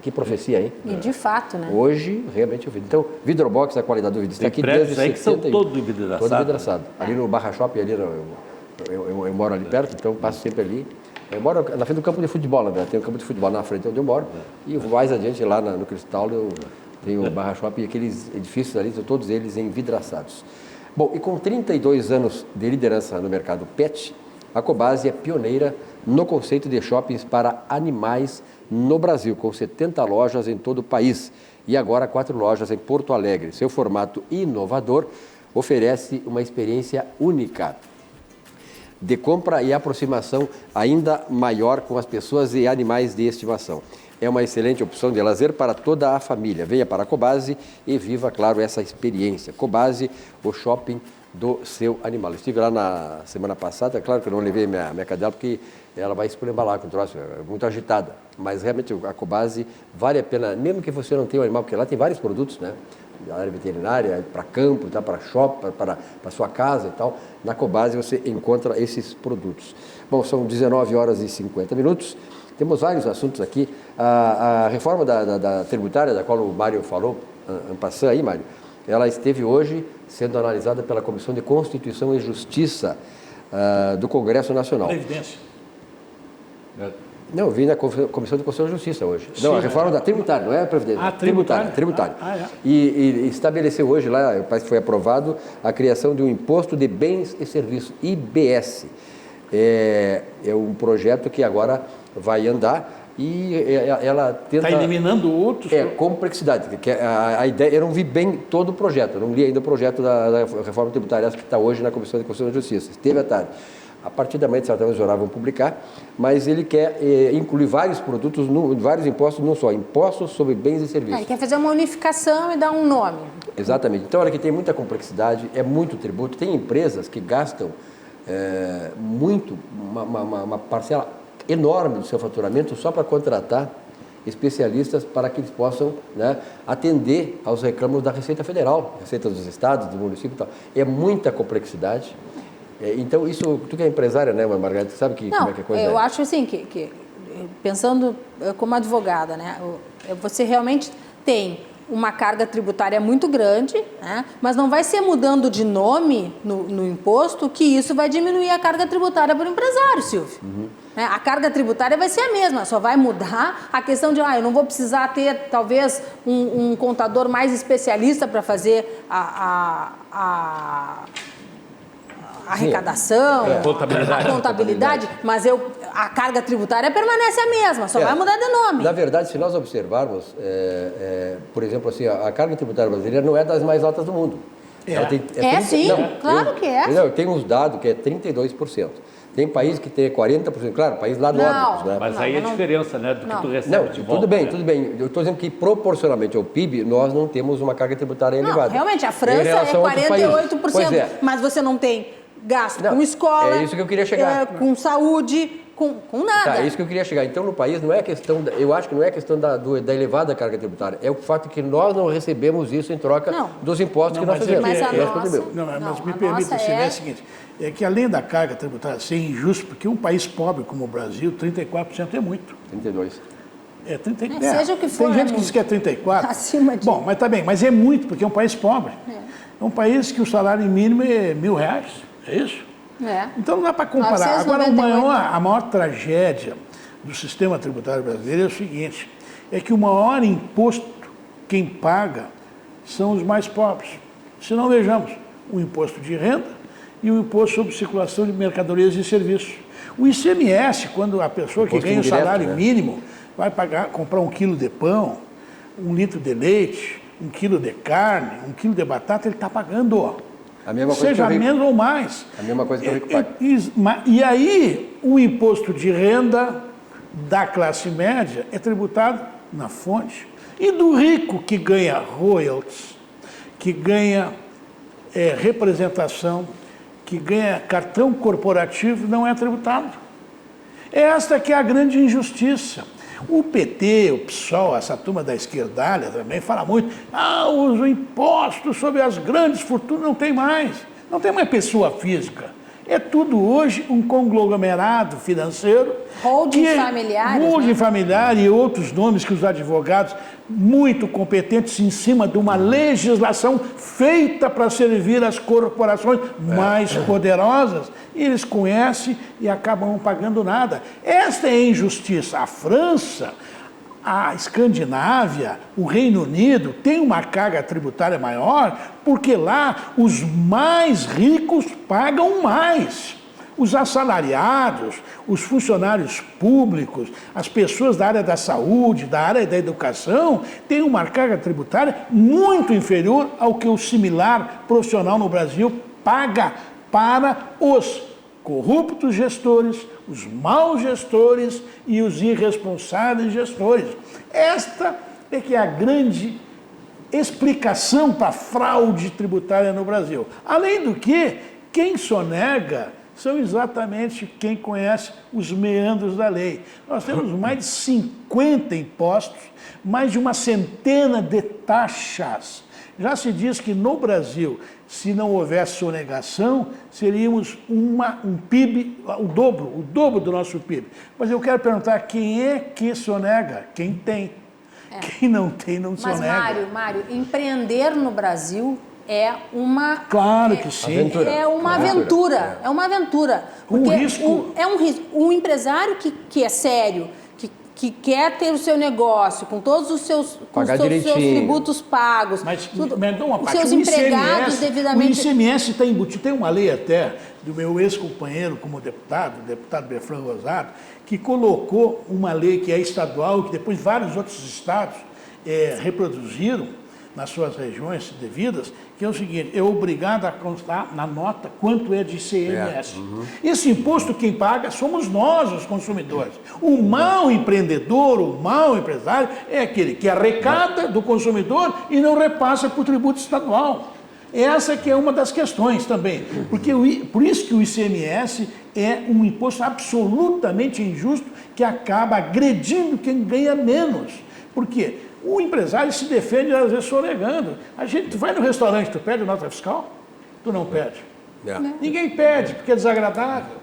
Que profecia, hein? E de fato, né? Hoje, realmente, o vidro. Então, Vidrobox, a qualidade do vidro está aqui desde 71. Que são todos envidraçados. Todo envidraçado. Ali no Barra Shopping, ali eu moro ali perto, então passo sempre ali. Eu moro na frente do campo de futebol, né? Tem um campo de futebol na frente onde eu moro. E mais adiante, lá no Cristal, eu tenho o Barra Shopping e aqueles edifícios ali, todos eles envidraçados. Bom, e com 32 anos de liderança no mercado pet, a Cobasi é pioneira no conceito de shoppings para animais no Brasil, com 70 lojas em todo o país e agora 4 lojas em Porto Alegre. Seu formato inovador oferece uma experiência única de compra e aproximação ainda maior com as pessoas e animais de estimação. É uma excelente opção de lazer para toda a família. Venha para a Cobasi e viva, claro, essa experiência. Cobasi, o shopping do seu animal. Eu estive lá na semana passada, claro que eu não levei minha cadela porque ela vai esculhambar lá com o troço, é muito agitada. Mas realmente a Cobasi vale a pena, mesmo que você não tenha um animal, porque lá tem vários produtos, né? Da área veterinária, para campo, tá? Para shopping, para sua casa e tal. Na Cobasi você encontra esses produtos. Bom, são 19 horas e 50 minutos. Temos vários assuntos aqui. A reforma da tributária, da qual o Mário falou, en passant aí, Mário, ela esteve hoje sendo analisada pela Comissão de Constituição e Justiça do Congresso Nacional. Previdência. Não, eu vim na Comissão de Constituição e Justiça hoje. Sim, não, a reforma da tributária, não é a Previdência. Tributária. E estabeleceu hoje lá, parece que foi aprovado, a criação de um imposto de bens e serviços, IBS. É um projeto que agora vai andar e ela tenta... Está eliminando outros... complexidade. Que a ideia, eu não vi bem todo o projeto, eu não li ainda o projeto da reforma tributária, que está hoje na Comissão de Constituição e Justiça. Esteve à tarde. A partir da manhã, de certa vez, os jornais vão publicar, mas ele quer incluir vários produtos, vários impostos, não só, impostos sobre bens e serviços. Ele quer fazer uma unificação e dar um nome. Exatamente. Então, olha que tem muita complexidade, é muito tributo. Tem empresas que gastam uma parcela enorme do seu faturamento só para contratar especialistas para que eles possam, né, atender aos reclamos da Receita Federal, Receita dos Estados, do município e tal. É muita complexidade. Então, isso, tu que é empresária, né, Margarida, tu sabe como é que a coisa eu acho assim, que pensando como advogada, né, você realmente tem uma carga tributária muito grande, né, mas não vai ser mudando de nome no imposto que isso vai diminuir a carga tributária para o empresário, Silvio. Uhum. A carga tributária vai ser a mesma, só vai mudar a questão de, eu não vou precisar ter, talvez, um contador mais especialista para fazer a arrecadação, a contabilidade, mas a carga tributária permanece a mesma, só vai mudar de nome. Na verdade, se nós observarmos, por exemplo, assim, a carga tributária brasileira não é das mais altas do mundo. Sim, claro que é. Não, tem uns dados que é 32%. Tem país que tem 40%, claro, país lá nórdicos, né? Mas aí a diferença, né, do que tu recebe de volta. Tudo bem. Eu estou dizendo que proporcionalmente ao PIB, nós não temos uma carga tributária elevada. Realmente, a França é 48%, mas você não tem gasto com escola, é isso que eu queria chegar. Com saúde, com nada. É isso que eu queria chegar. Então, no país, não é questão, eu acho que não é questão da elevada carga tributária, é o fato que nós não recebemos isso em troca dos impostos que nós fazemos. Mas me permita o seguinte, é que além da carga tributária ser injusto, porque um país pobre como o Brasil, 34% é muito. 32%. Seja o que for. Tem gente que diz que é 34%. Acima de... Bom, mas tá bem, mas é muito, porque é um país pobre. É um país que o salário mínimo é R$1.000, é isso? Então não dá para comparar. Agora, a maior tragédia do sistema tributário brasileiro é o seguinte, é que o maior imposto quem paga são os mais pobres. Se não, vejamos, o imposto de renda e o imposto sobre circulação de mercadorias e serviços. O ICMS, quando a pessoa que ganha o salário mínimo vai comprar 1 quilo de pão, 1 litro de leite, 1 quilo de carne, 1 quilo de batata, ele está pagando, a mesma coisa seja menos ou mais. A mesma coisa que o rico paga. E aí, o imposto de renda da classe média é tributado na fonte. E do rico que ganha royalties, que ganha representação, que ganha cartão corporativo, não é tributado. Esta que é a grande injustiça. O PT, o PSOL, essa turma da esquerdalha também fala muito, os impostos sobre as grandes fortunas não tem mais pessoa física. É tudo hoje um conglomerado financeiro. Holding familiares. Holding familiar e outros nomes que os advogados, muito competentes em cima de uma legislação feita para servir as corporações mais poderosas, eles conhecem e acabam não pagando nada. Esta é a injustiça. A França, a Escandinávia, o Reino Unido tem uma carga tributária maior porque lá os mais ricos pagam mais. Os assalariados, os funcionários públicos, as pessoas da área da saúde, da área da educação, têm uma carga tributária muito inferior ao que o similar profissional no Brasil paga para os corruptos gestores, os maus gestores e os irresponsáveis gestores. Esta é que é a grande explicação para a fraude tributária no Brasil. Além do que, quem sonega são exatamente quem conhece os meandros da lei. Nós temos mais de 50 impostos, mais de uma centena de taxas. Já se diz que no Brasil, se não houvesse sonegação, seríamos um PIB, o dobro do nosso PIB. Mas eu quero perguntar, quem é que sonega? Quem tem. Quem não tem, não sonega. Mas, Mário, empreender no Brasil é uma... Claro que sim. É uma aventura. É uma aventura. Um risco. É um risco. O empresário que é sério, que que quer ter o seu negócio com todos os seus, seus tributos pagos, mas os seus empregados devidamente... O ICMS está embutido. Tem uma lei até do meu ex-companheiro como deputado, o deputado Berfran Rosato, que colocou uma lei que é estadual, que depois vários outros estados reproduziram nas suas regiões devidas, que é o seguinte: é obrigado a constar na nota quanto é de ICMS. Esse imposto quem paga somos nós, os consumidores. O mau empreendedor, o mau empresário é aquele que arrecada do consumidor e não repassa para o tributo estadual. Essa que é uma das questões também, porque por isso que o ICMS é um imposto absolutamente injusto que acaba agredindo quem ganha menos. Por quê? O empresário se defende, às vezes, sonegando. Tu vai no restaurante, tu pede nota fiscal? Tu não pede. Ninguém pede, porque é desagradável.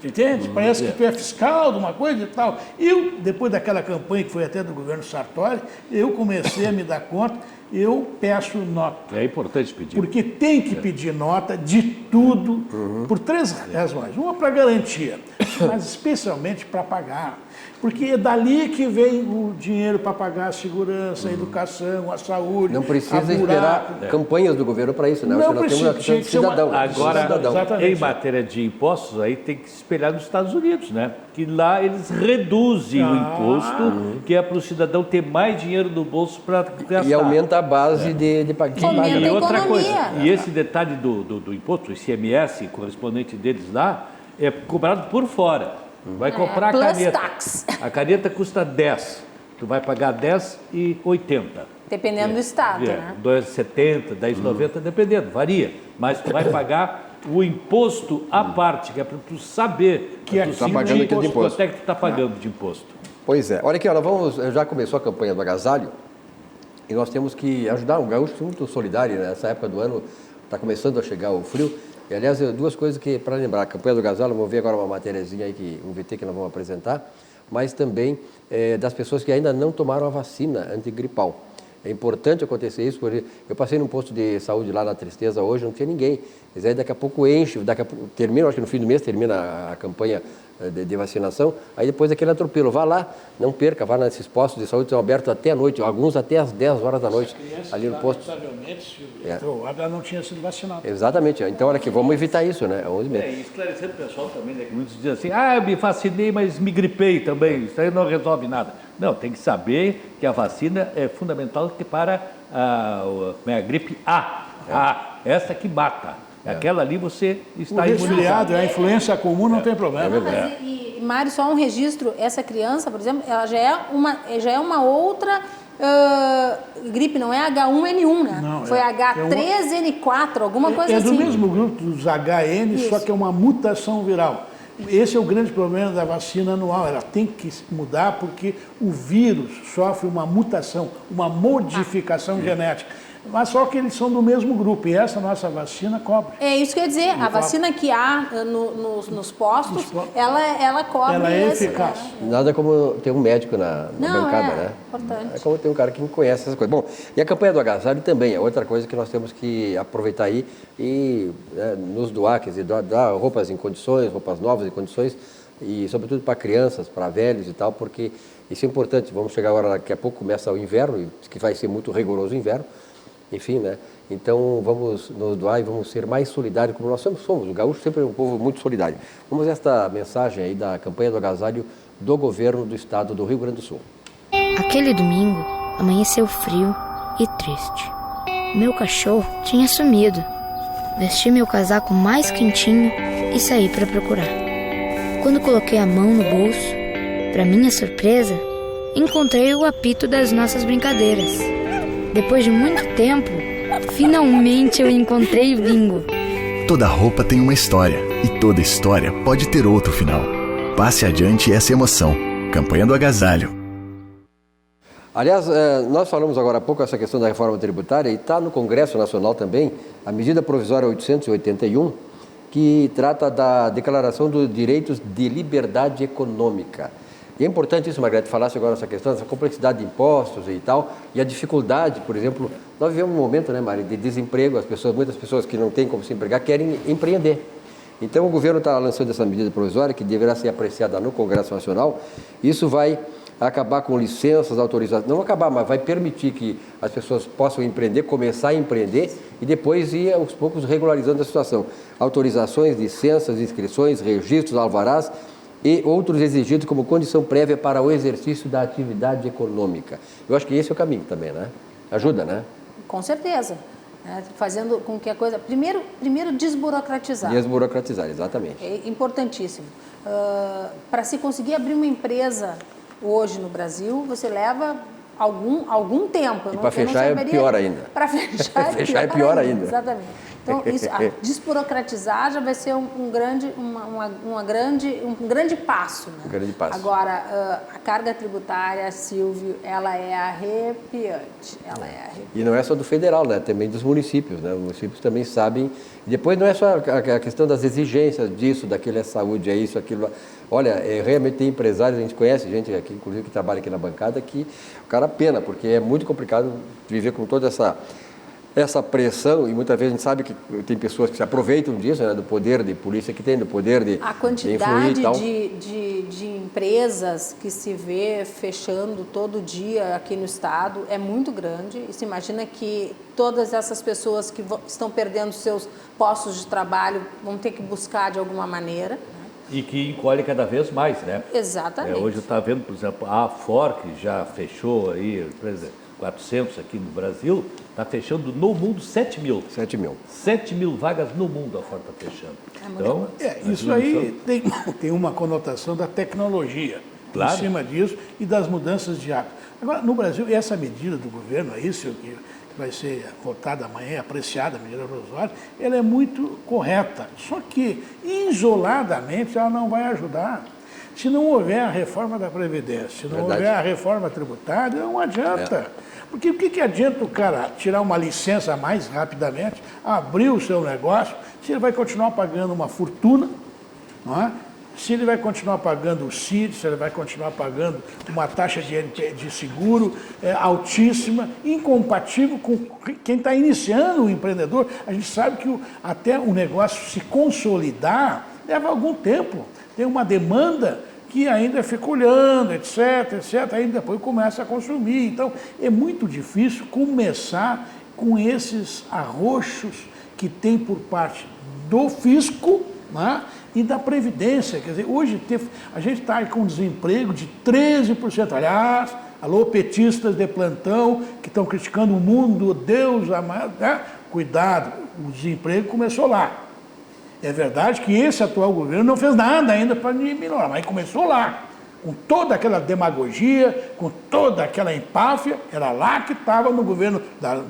Entende? Parece que tu é fiscal de uma coisa e tal. Eu, depois daquela campanha que foi até do governo Sartori, eu comecei a me dar conta, eu peço nota. É importante pedir. Porque tem que pedir nota de tudo, por 3 razões. Uma para garantia, mas especialmente para pagar. Porque é dali que vem o dinheiro para pagar a segurança, a educação, a saúde. Não precisa esperar campanhas do governo para isso, né? Não precisa, tinha que ser cidadão. Agora, em matéria de impostos, aí tem que se espelhar nos Estados Unidos, né? Que lá eles reduzem o imposto, que é para o cidadão ter mais dinheiro no bolso para gastar. E aumenta a base de pagamento. E outra coisa, e esse detalhe do imposto, o ICMS, correspondente deles lá, é cobrado por fora. Vai comprar a caneta. Tax. A caneta custa 10. Tu vai pagar 10,80. Dependendo do estado, né? 2,70, 10,90, dependendo, varia. Mas tu vai pagar o imposto à parte, que é para tu saber que tu está pagando aquele imposto. Quanto é que tu está pagando de imposto. Pois é. Olha aqui, já começou a campanha do agasalho e nós temos que ajudar. O gaúcho é muito solidário, né? Nessa época do ano está começando a chegar o frio. E, aliás, 2 coisas que, para lembrar, a campanha do agasalho, vamos ver agora uma matériazinha aí, um VT que nós vamos apresentar, mas também das pessoas que ainda não tomaram a vacina antigripal. É importante acontecer isso, porque eu passei num posto de saúde lá na Tristeza hoje, não tinha ninguém. Mas aí daqui a pouco enche, termina, acho que no fim do mês termina a campanha de vacinação, aí depois aquele atropelo. Vá lá, não perca, vá nesses postos de saúde, estão abertos até a noite, alguns até às 10 horas da noite, ali no posto. Ela não tinha sido vacinada. Exatamente, então olha aqui, vamos evitar isso, né? E esclarecendo o pessoal também, né, que muitos dizem assim, eu me vacinei, mas me gripei também, isso aí não resolve nada. Não, tem que saber que a vacina é fundamental para a gripe A. Essa que mata. Aquela ali você está imunizado. A influenza comum não tem problema. E, Mário, só um registro, essa criança, por exemplo, ela já é uma outra gripe, não é H1N1, né? Não, foi H3N4, alguma coisa assim. É do mesmo grupo dos HN, só que é uma mutação viral. Esse é o grande problema da vacina anual. Ela tem que mudar porque o vírus sofre uma mutação, uma modificação genética. Mas só que eles são do mesmo grupo e essa nossa vacina cobre. É isso que eu ia dizer, a vacina que há nos postos, ela cobre. Ela é eficaz. Nada como ter um médico na bancada, né? Importante. É como ter um cara que conhece essas coisas. Bom, e a campanha do agasalho também é outra coisa que nós temos que aproveitar aí e nos doar, quer dizer, dar roupas em condições, roupas novas em condições, e sobretudo para crianças, para velhos e tal, porque isso é importante. Vamos chegar agora, daqui a pouco começa o inverno, que vai ser muito rigoroso o inverno. Enfim, né? Então vamos nos doar e vamos ser mais solidários como nós somos. O gaúcho sempre é um povo muito solidário. Vamos a esta mensagem aí da campanha do agasalho do governo do estado do Rio Grande do Sul. Aquele domingo amanheceu frio e triste. Meu cachorro tinha sumido. Vesti meu casaco mais quentinho e saí para procurar. Quando coloquei a mão no bolso, para minha surpresa, encontrei o apito das nossas brincadeiras. Depois de muito tempo, finalmente eu encontrei o Bingo. Toda roupa tem uma história, e toda história pode ter outro final. Passe adiante essa emoção. Campanha do Agasalho. Aliás, nós falamos agora há pouco essa questão da reforma tributária e está no Congresso Nacional também a medida provisória 881, que trata da declaração dos direitos de liberdade econômica. E é importante isso, Margarete, falasse agora essa questão, essa complexidade de impostos e tal, e a dificuldade, por exemplo, nós vivemos um momento, né, Mari, de desemprego, muitas pessoas que não têm como se empregar querem empreender. Então o governo está lançando essa medida provisória, que deverá ser apreciada no Congresso Nacional. Isso vai acabar com licenças, autorizações, não acabar, mas vai permitir que as pessoas possam empreender, começar a empreender e depois ir aos poucos regularizando a situação. Autorizações, licenças, inscrições, registros, alvarás e outros exigidos como condição prévia para o exercício da atividade econômica. Eu acho que esse é o caminho também, né? Ajuda, né? Com certeza. Fazendo com que a coisa... Primeiro desburocratizar. Desburocratizar, exatamente. É importantíssimo. Para se conseguir abrir uma empresa hoje no Brasil, você leva algum tempo. E para fechar é pior ainda. Para fechar é pior ainda. Exatamente. Então, desburocratizar já vai ser um grande passo. Né? Um grande passo. Agora, a carga tributária, Silvio, ela é arrepiante. E não é só do federal, né? Também dos municípios. Né? Os municípios também sabem. E depois não é só a questão das exigências disso, daquilo é saúde, é isso, aquilo. Olha, realmente tem empresários, a gente conhece gente aqui, inclusive que trabalha aqui na bancada, que o cara pena, porque é muito complicado viver com toda essa pressão, e muitas vezes a gente sabe que tem pessoas que se aproveitam disso, né, do poder de polícia que tem, do poder de a quantidade de influir e tal. de empresas que se vê fechando todo dia aqui no estado é muito grande, e se imagina que todas essas pessoas que estão perdendo seus postos de trabalho vão ter que buscar de alguma maneira. E que encolhe cada vez mais, né? Exatamente. Hoje eu estava vendo, por exemplo, a Ford, que já fechou aí, por exemplo, 400 aqui no Brasil, está fechando no mundo 7 mil. 7 mil. 7 mil vagas no mundo a Ford está fechando. Então, isso aí tem uma conotação da tecnologia, claro, em cima disso e das mudanças de hábito. Agora, no Brasil, essa medida do governo, isso que vai ser votada amanhã, apreciada, a medida provisória, ela é muito correta. Só que, isoladamente, ela não vai ajudar. Se não houver a reforma da Previdência, se não houver a reforma tributária, não adianta. Porque o que adianta o cara tirar uma licença mais rapidamente, abrir o seu negócio, se ele vai continuar pagando uma fortuna, não é? Se ele vai continuar pagando o CID, se ele vai continuar pagando uma taxa de seguro altíssima, incompatível com quem está iniciando o empreendedor. A gente sabe que até o negócio se consolidar leva algum tempo. Tem uma demanda que ainda fica olhando, etc, aí depois começa a consumir. Então, é muito difícil começar com esses arroxos que tem por parte do fisco, né, e da Previdência. Quer dizer, hoje a gente está com um desemprego de 13%. Aliás, alô, petistas de plantão que estão criticando o mundo, Deus amado, né? Cuidado, o desemprego começou lá. É verdade que esse atual governo não fez nada ainda para melhorar, mas começou lá. Com toda aquela demagogia, com toda aquela empáfia, era lá que estava no governo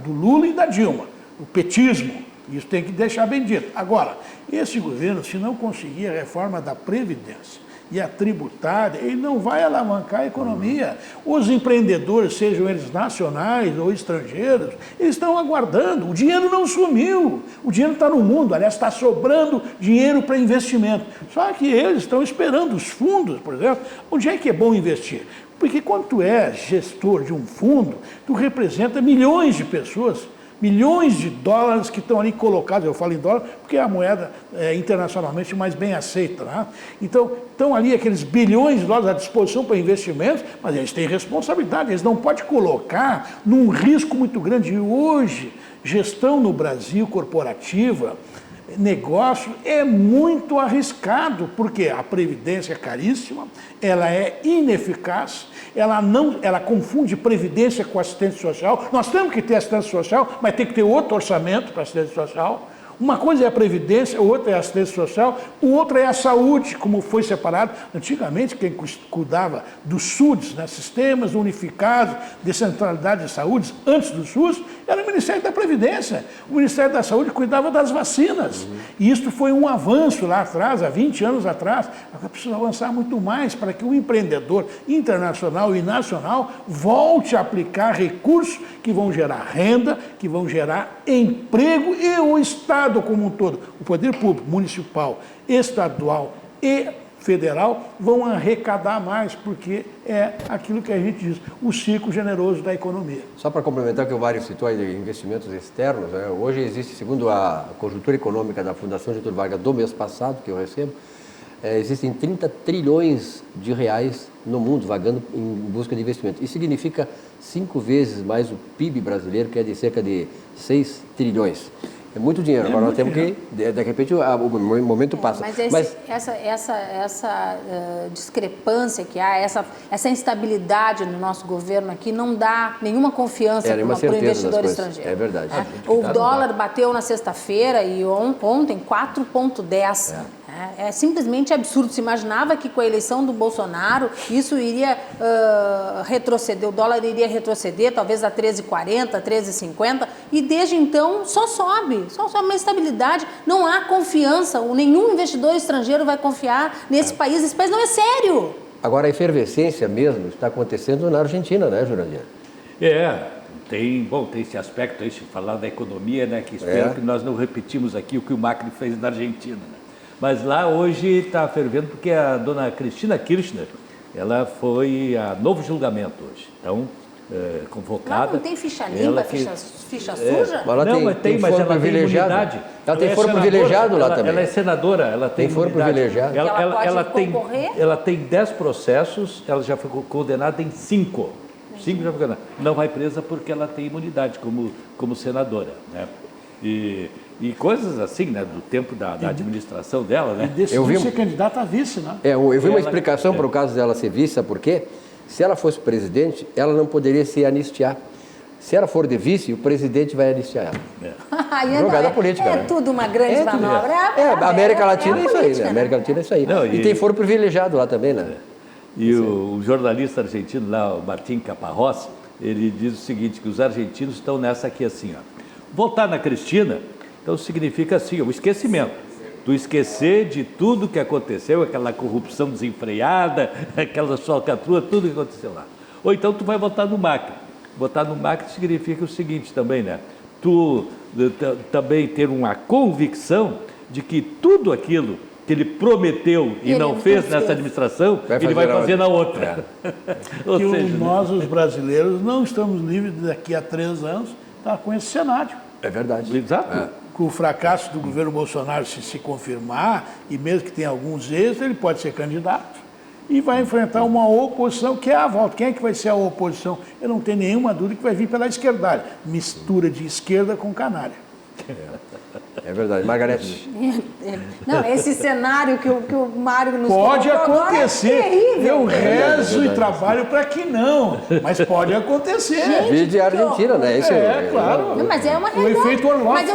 do Lula e da Dilma, o petismo. Isso tem que deixar bem dito. Agora, esse governo, se não conseguir a reforma da Previdência e a tributária, ele não vai alavancar a economia. Os empreendedores, sejam eles nacionais ou estrangeiros, eles estão aguardando. O dinheiro não sumiu. O dinheiro está no mundo. Aliás, está sobrando dinheiro para investimento. Só que eles estão esperando os fundos, por exemplo. Onde é que é bom investir? Porque quando tu é gestor de um fundo, tu representa milhões de pessoas, milhões de dólares que estão ali colocados, eu falo em dólar, porque é a moeda internacionalmente mais bem aceita. Né? Então, estão ali aqueles bilhões de dólares à disposição para investimentos, mas eles têm responsabilidade, eles não podem colocar num risco muito grande. E hoje, gestão no Brasil corporativa, negócio é muito arriscado, porque a Previdência é caríssima, ela é ineficaz, ela confunde Previdência com assistência social. Nós temos que ter assistência social, mas tem que ter outro orçamento para assistência social. Uma coisa é a Previdência, outra é a assistência social, o outro é a saúde, como foi separado. Antigamente, quem cuidava dos SUDs, né, Sistemas Unificados de Centralidade de Saúde, antes do SUS, era o Ministério da Previdência. O Ministério da Saúde cuidava das vacinas. E isso foi um avanço lá atrás, há 20 anos atrás. Agora precisa avançar muito mais para que o empreendedor internacional e nacional volte a aplicar recursos que vão gerar renda, que vão gerar emprego, e o Estado como um todo, o poder público, municipal, estadual e federal, vão arrecadar mais, porque é aquilo que a gente diz, o ciclo generoso da economia. Só para complementar o que o Mário citou aí de investimentos externos, né? Hoje existe, segundo a conjuntura econômica da Fundação Getúlio Vargas do mês passado, que eu recebo, existem 30 trilhões de reais no mundo vagando em busca de investimento. Isso significa 5 vezes mais o PIB brasileiro, que é de cerca de 6 trilhões. É muito dinheiro. Agora nós temos que, de repente, o momento passa. Mas essa discrepância que há, essa instabilidade no nosso governo aqui não dá nenhuma confiança para o investidor estrangeiro. É verdade. O dólar bateu na sexta-feira e ontem 4,10. É simplesmente absurdo. Se imaginava que com a eleição do Bolsonaro isso iria retroceder, o dólar iria retroceder, talvez a 13,40, 13,50, e desde então só sobe uma estabilidade, não há confiança, nenhum investidor estrangeiro vai confiar nesse país, esse país não é sério. Agora a efervescência mesmo está acontecendo na Argentina, né, Jurandir? Tem esse aspecto aí, se falar da economia, né, que espero que nós não repetimos aqui o que o Macri fez na Argentina, né? Mas lá hoje está fervendo porque a dona Cristina Kirchner, ela foi a novo julgamento hoje. Então, convocada. Lá não tem ficha limpa, ficha suja? Mas ela tem imunidade. Ela tem foro privilegiado lá também. Ela é senadora, ela tem foro privilegiado. Ela pode concorrer? Ela tem 10 processos, ela já foi condenada em 5. 5 já foi condenada. Não vai presa porque ela tem imunidade como senadora, né? E coisas assim, né, do tempo da administração dela, né? E decidiu ser candidata a vice, né? Eu vi uma explicação para o caso dela ser vice, sabe por quê? Se ela fosse presidente, ela não poderia se anistiar. Se ela for de vice, o presidente vai anistiar ela. Jogada política. É tudo uma grande manobra. A América Latina é isso aí, né? A América Latina é isso aí. E tem foro privilegiado lá também, né? E o jornalista argentino lá, o Martín Caparrós, ele diz o seguinte, que os argentinos estão nessa aqui assim, ó. Votar na Cristina, então significa assim, o esquecimento. Tu esquecer de tudo que aconteceu, aquela corrupção desenfreada, aquela falcatrua, tudo que aconteceu lá. Ou então tu vai votar no Macri. Votar no Macri significa o seguinte também, né? Tu também ter uma convicção de que tudo aquilo que ele prometeu e não fez nessa administração, ele vai fazer na outra. Ou seja, nós, os brasileiros, não estamos livres daqui a 3 anos estar com esse cenário. É verdade. Exato. Com o fracasso do governo Bolsonaro se confirmar, e mesmo que tenha alguns êxitos, ele pode ser candidato e vai enfrentar uma oposição que é a volta. Quem é que vai ser a oposição? Eu não tenho nenhuma dúvida que vai vir pela esquerdalha. Mistura de esquerda com canalha. É verdade. Margarete. Não, esse cenário que o Mário nos pode acontecer. É terrível. Eu rezo e trabalho para que não, mas pode acontecer. Vídeo de Argentina, né? Isso claro. Não, mas é uma realidade. O efeito Orloff. Mas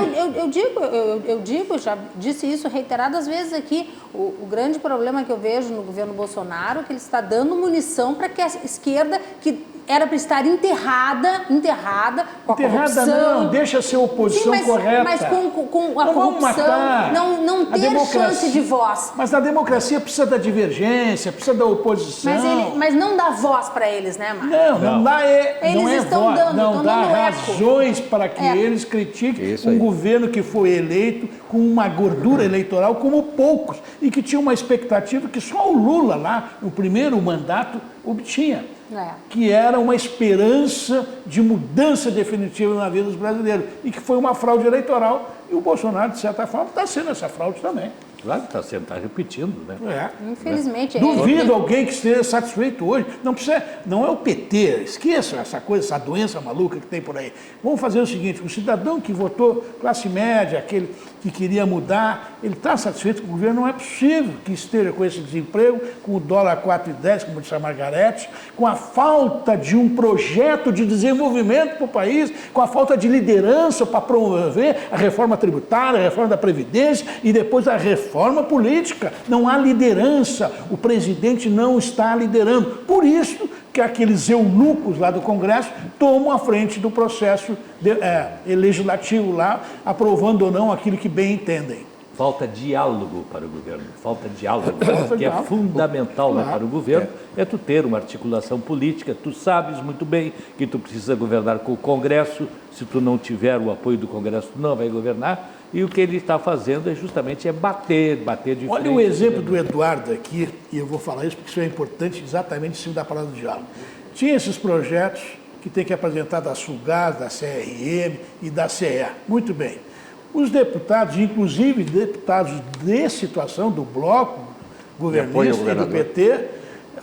eu digo, já disse isso reiteradas vezes aqui, o grande problema que eu vejo no governo Bolsonaro é que ele está dando munição para que a esquerda, que era para estar enterrada com a corrupção. Não, deixa ser oposição correta. Mas com a corrupção, não ter chance de voz. Mas a democracia precisa da divergência, precisa da oposição. Mas não dá voz para eles, né, Marcos? Não dá eles estão voz, não dá razões para que eles critiquem um governo que foi eleito com uma gordura eleitoral como poucos e que tinha uma expectativa que só o Lula lá, no primeiro mandato, obtinha. Que era uma esperança de mudança definitiva na vida dos brasileiros e que foi uma fraude eleitoral e o Bolsonaro, de certa forma, está sendo essa fraude também. Claro que está repetindo, né? Infelizmente. Duvido alguém que esteja satisfeito hoje. Não é o PT, esqueça essa coisa, essa doença maluca que tem por aí. Vamos fazer o seguinte, o cidadão que votou classe média, aquele que queria mudar, ele está satisfeito com o governo? Não é possível que esteja com esse desemprego, com o dólar 4,10, como disse a Margarete, com a falta de um projeto de desenvolvimento para o país, com a falta de liderança para promover a reforma tributária, a reforma da Previdência e depois a reforma política. Não há liderança, o presidente não está liderando. Por isso que aqueles eunucos lá do Congresso tomam a frente do processo legislativo lá, aprovando ou não aquilo que bem entendem. Falta diálogo para o governo, falta diálogo, que é fundamental para o governo, é tu ter uma articulação política, tu sabes muito bem que tu precisa governar com o Congresso, se tu não tiver o apoio do Congresso, tu não vai governar, e o que ele está fazendo é justamente bater de frente. Olha o exemplo do Eduardo aqui, e eu vou falar isso porque isso é importante exatamente em cima da palavra do diálogo. Tinha esses projetos que tem que apresentar da Sulgás, da CRM e da CE. Muito bem. Os deputados, inclusive deputados de situação do bloco governista e do PT,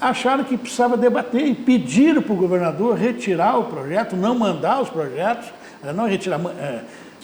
acharam que precisava debater e pediram para o governador retirar o projeto, não mandar os projetos, não retirar,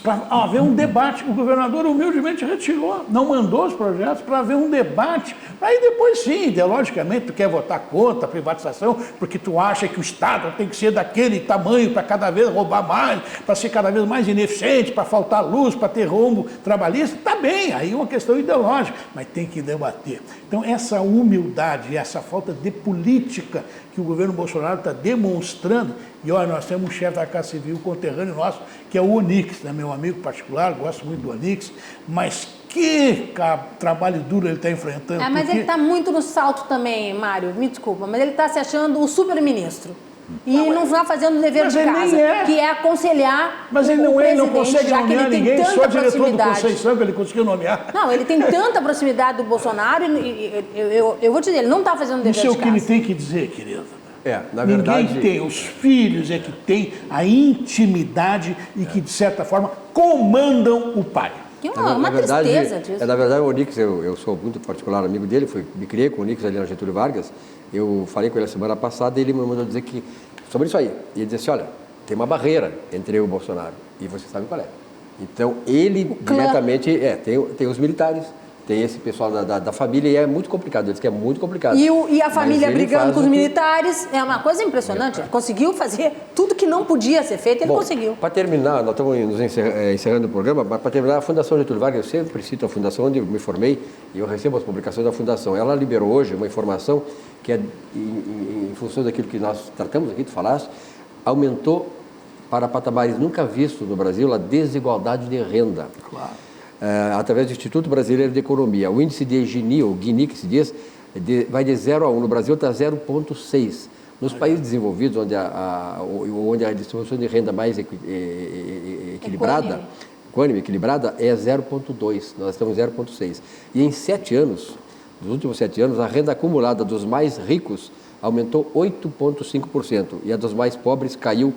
para haver um debate. O governador humildemente retirou, não mandou os projetos para haver um debate. Aí depois sim, ideologicamente, tu quer votar contra a privatização porque tu acha que o Estado tem que ser daquele tamanho para cada vez roubar mais, para ser cada vez mais ineficiente, para faltar luz, para ter rombo trabalhista. Tá bem, aí é uma questão ideológica, mas tem que debater. Então essa humildade, essa falta de política que o governo Bolsonaro está demonstrando, e olha, nós temos um chefe da Casa Civil conterrâneo nosso, que é o Onix, né, meu amigo particular, gosto muito do Onix, mas que trabalho duro ele está enfrentando. Mas ele está muito no salto também, Mário, me desculpa, mas ele está se achando o super-ministro. E não está fazendo o dever de casa, que é aconselhar mas ele não é, ele não consegue nomear ninguém, só o diretor do Conceição que ele conseguiu nomear. Não, ele tem tanta proximidade do Bolsonaro, eu vou te dizer, ele não está fazendo o dever de casa. Isso é o que ele tem que dizer, querido. Na verdade... Ninguém tem, os filhos é que tem a intimidade e que, de certa forma, comandam o pai. Que é uma tristeza disso. Na verdade, o Onix, eu sou muito particular amigo dele, me criei com o Onix ali na Getúlio Vargas. Eu falei com ele a semana passada e ele me mandou dizer que, sobre isso aí, ele disse assim, olha, tem uma barreira entre eu e o Bolsonaro, e você sabe qual é. Então, ele diretamente, tem os militares, tem esse pessoal da família, e é muito complicado, ele diz que é muito complicado. E a família brigando com os militares, é uma coisa impressionante. Ele conseguiu fazer tudo que não podia ser feito, ele conseguiu. Para terminar, nós estamos nos encerrando o programa, mas para terminar, a Fundação Getúlio Vargas, eu sempre cito a Fundação onde eu me formei, e eu recebo as publicações da Fundação. Ela liberou hoje uma informação que é, em função daquilo que nós tratamos aqui, tu falaste, aumentou para patamares nunca vistos no Brasil a desigualdade de renda. Claro. Através do Instituto Brasileiro de Economia. O índice de Gini, ou Gini que se diz, vai de 0 a 1. No Brasil está 0,6. Nos países desenvolvidos, onde a distribuição de renda mais equilibrada, equilibrada, é 0,2. Nós estamos 0,6. E em 7 anos, nos últimos 7 anos, a renda acumulada dos mais ricos aumentou 8,5%. E a dos mais pobres caiu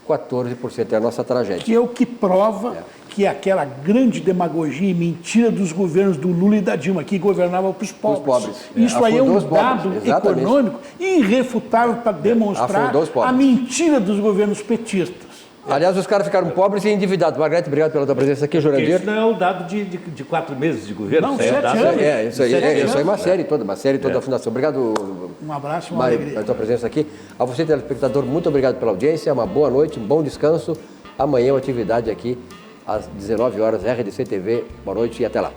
14%. É a nossa tragédia. Que é o que prova que aquela grande demagogia e mentira dos governos do Lula e da Dilma, que governavam para os pobres. Isso aí é um dado econômico irrefutável para demonstrar a mentira dos governos petistas. Aliás, os caras ficaram pobres e endividados. Margarete, obrigado pela tua presença aqui, Jurandir. Isso não é o dado de 4 meses de governo. Não, 7 anos. Isso aí é uma série toda da Fundação. Obrigado, um abraço, uma alegria. Pela tua presença aqui. A você, telespectador, muito obrigado pela audiência, uma boa noite, um bom descanso. Amanhã, uma atividade aqui às 19 horas, RDC TV. Boa noite e até lá.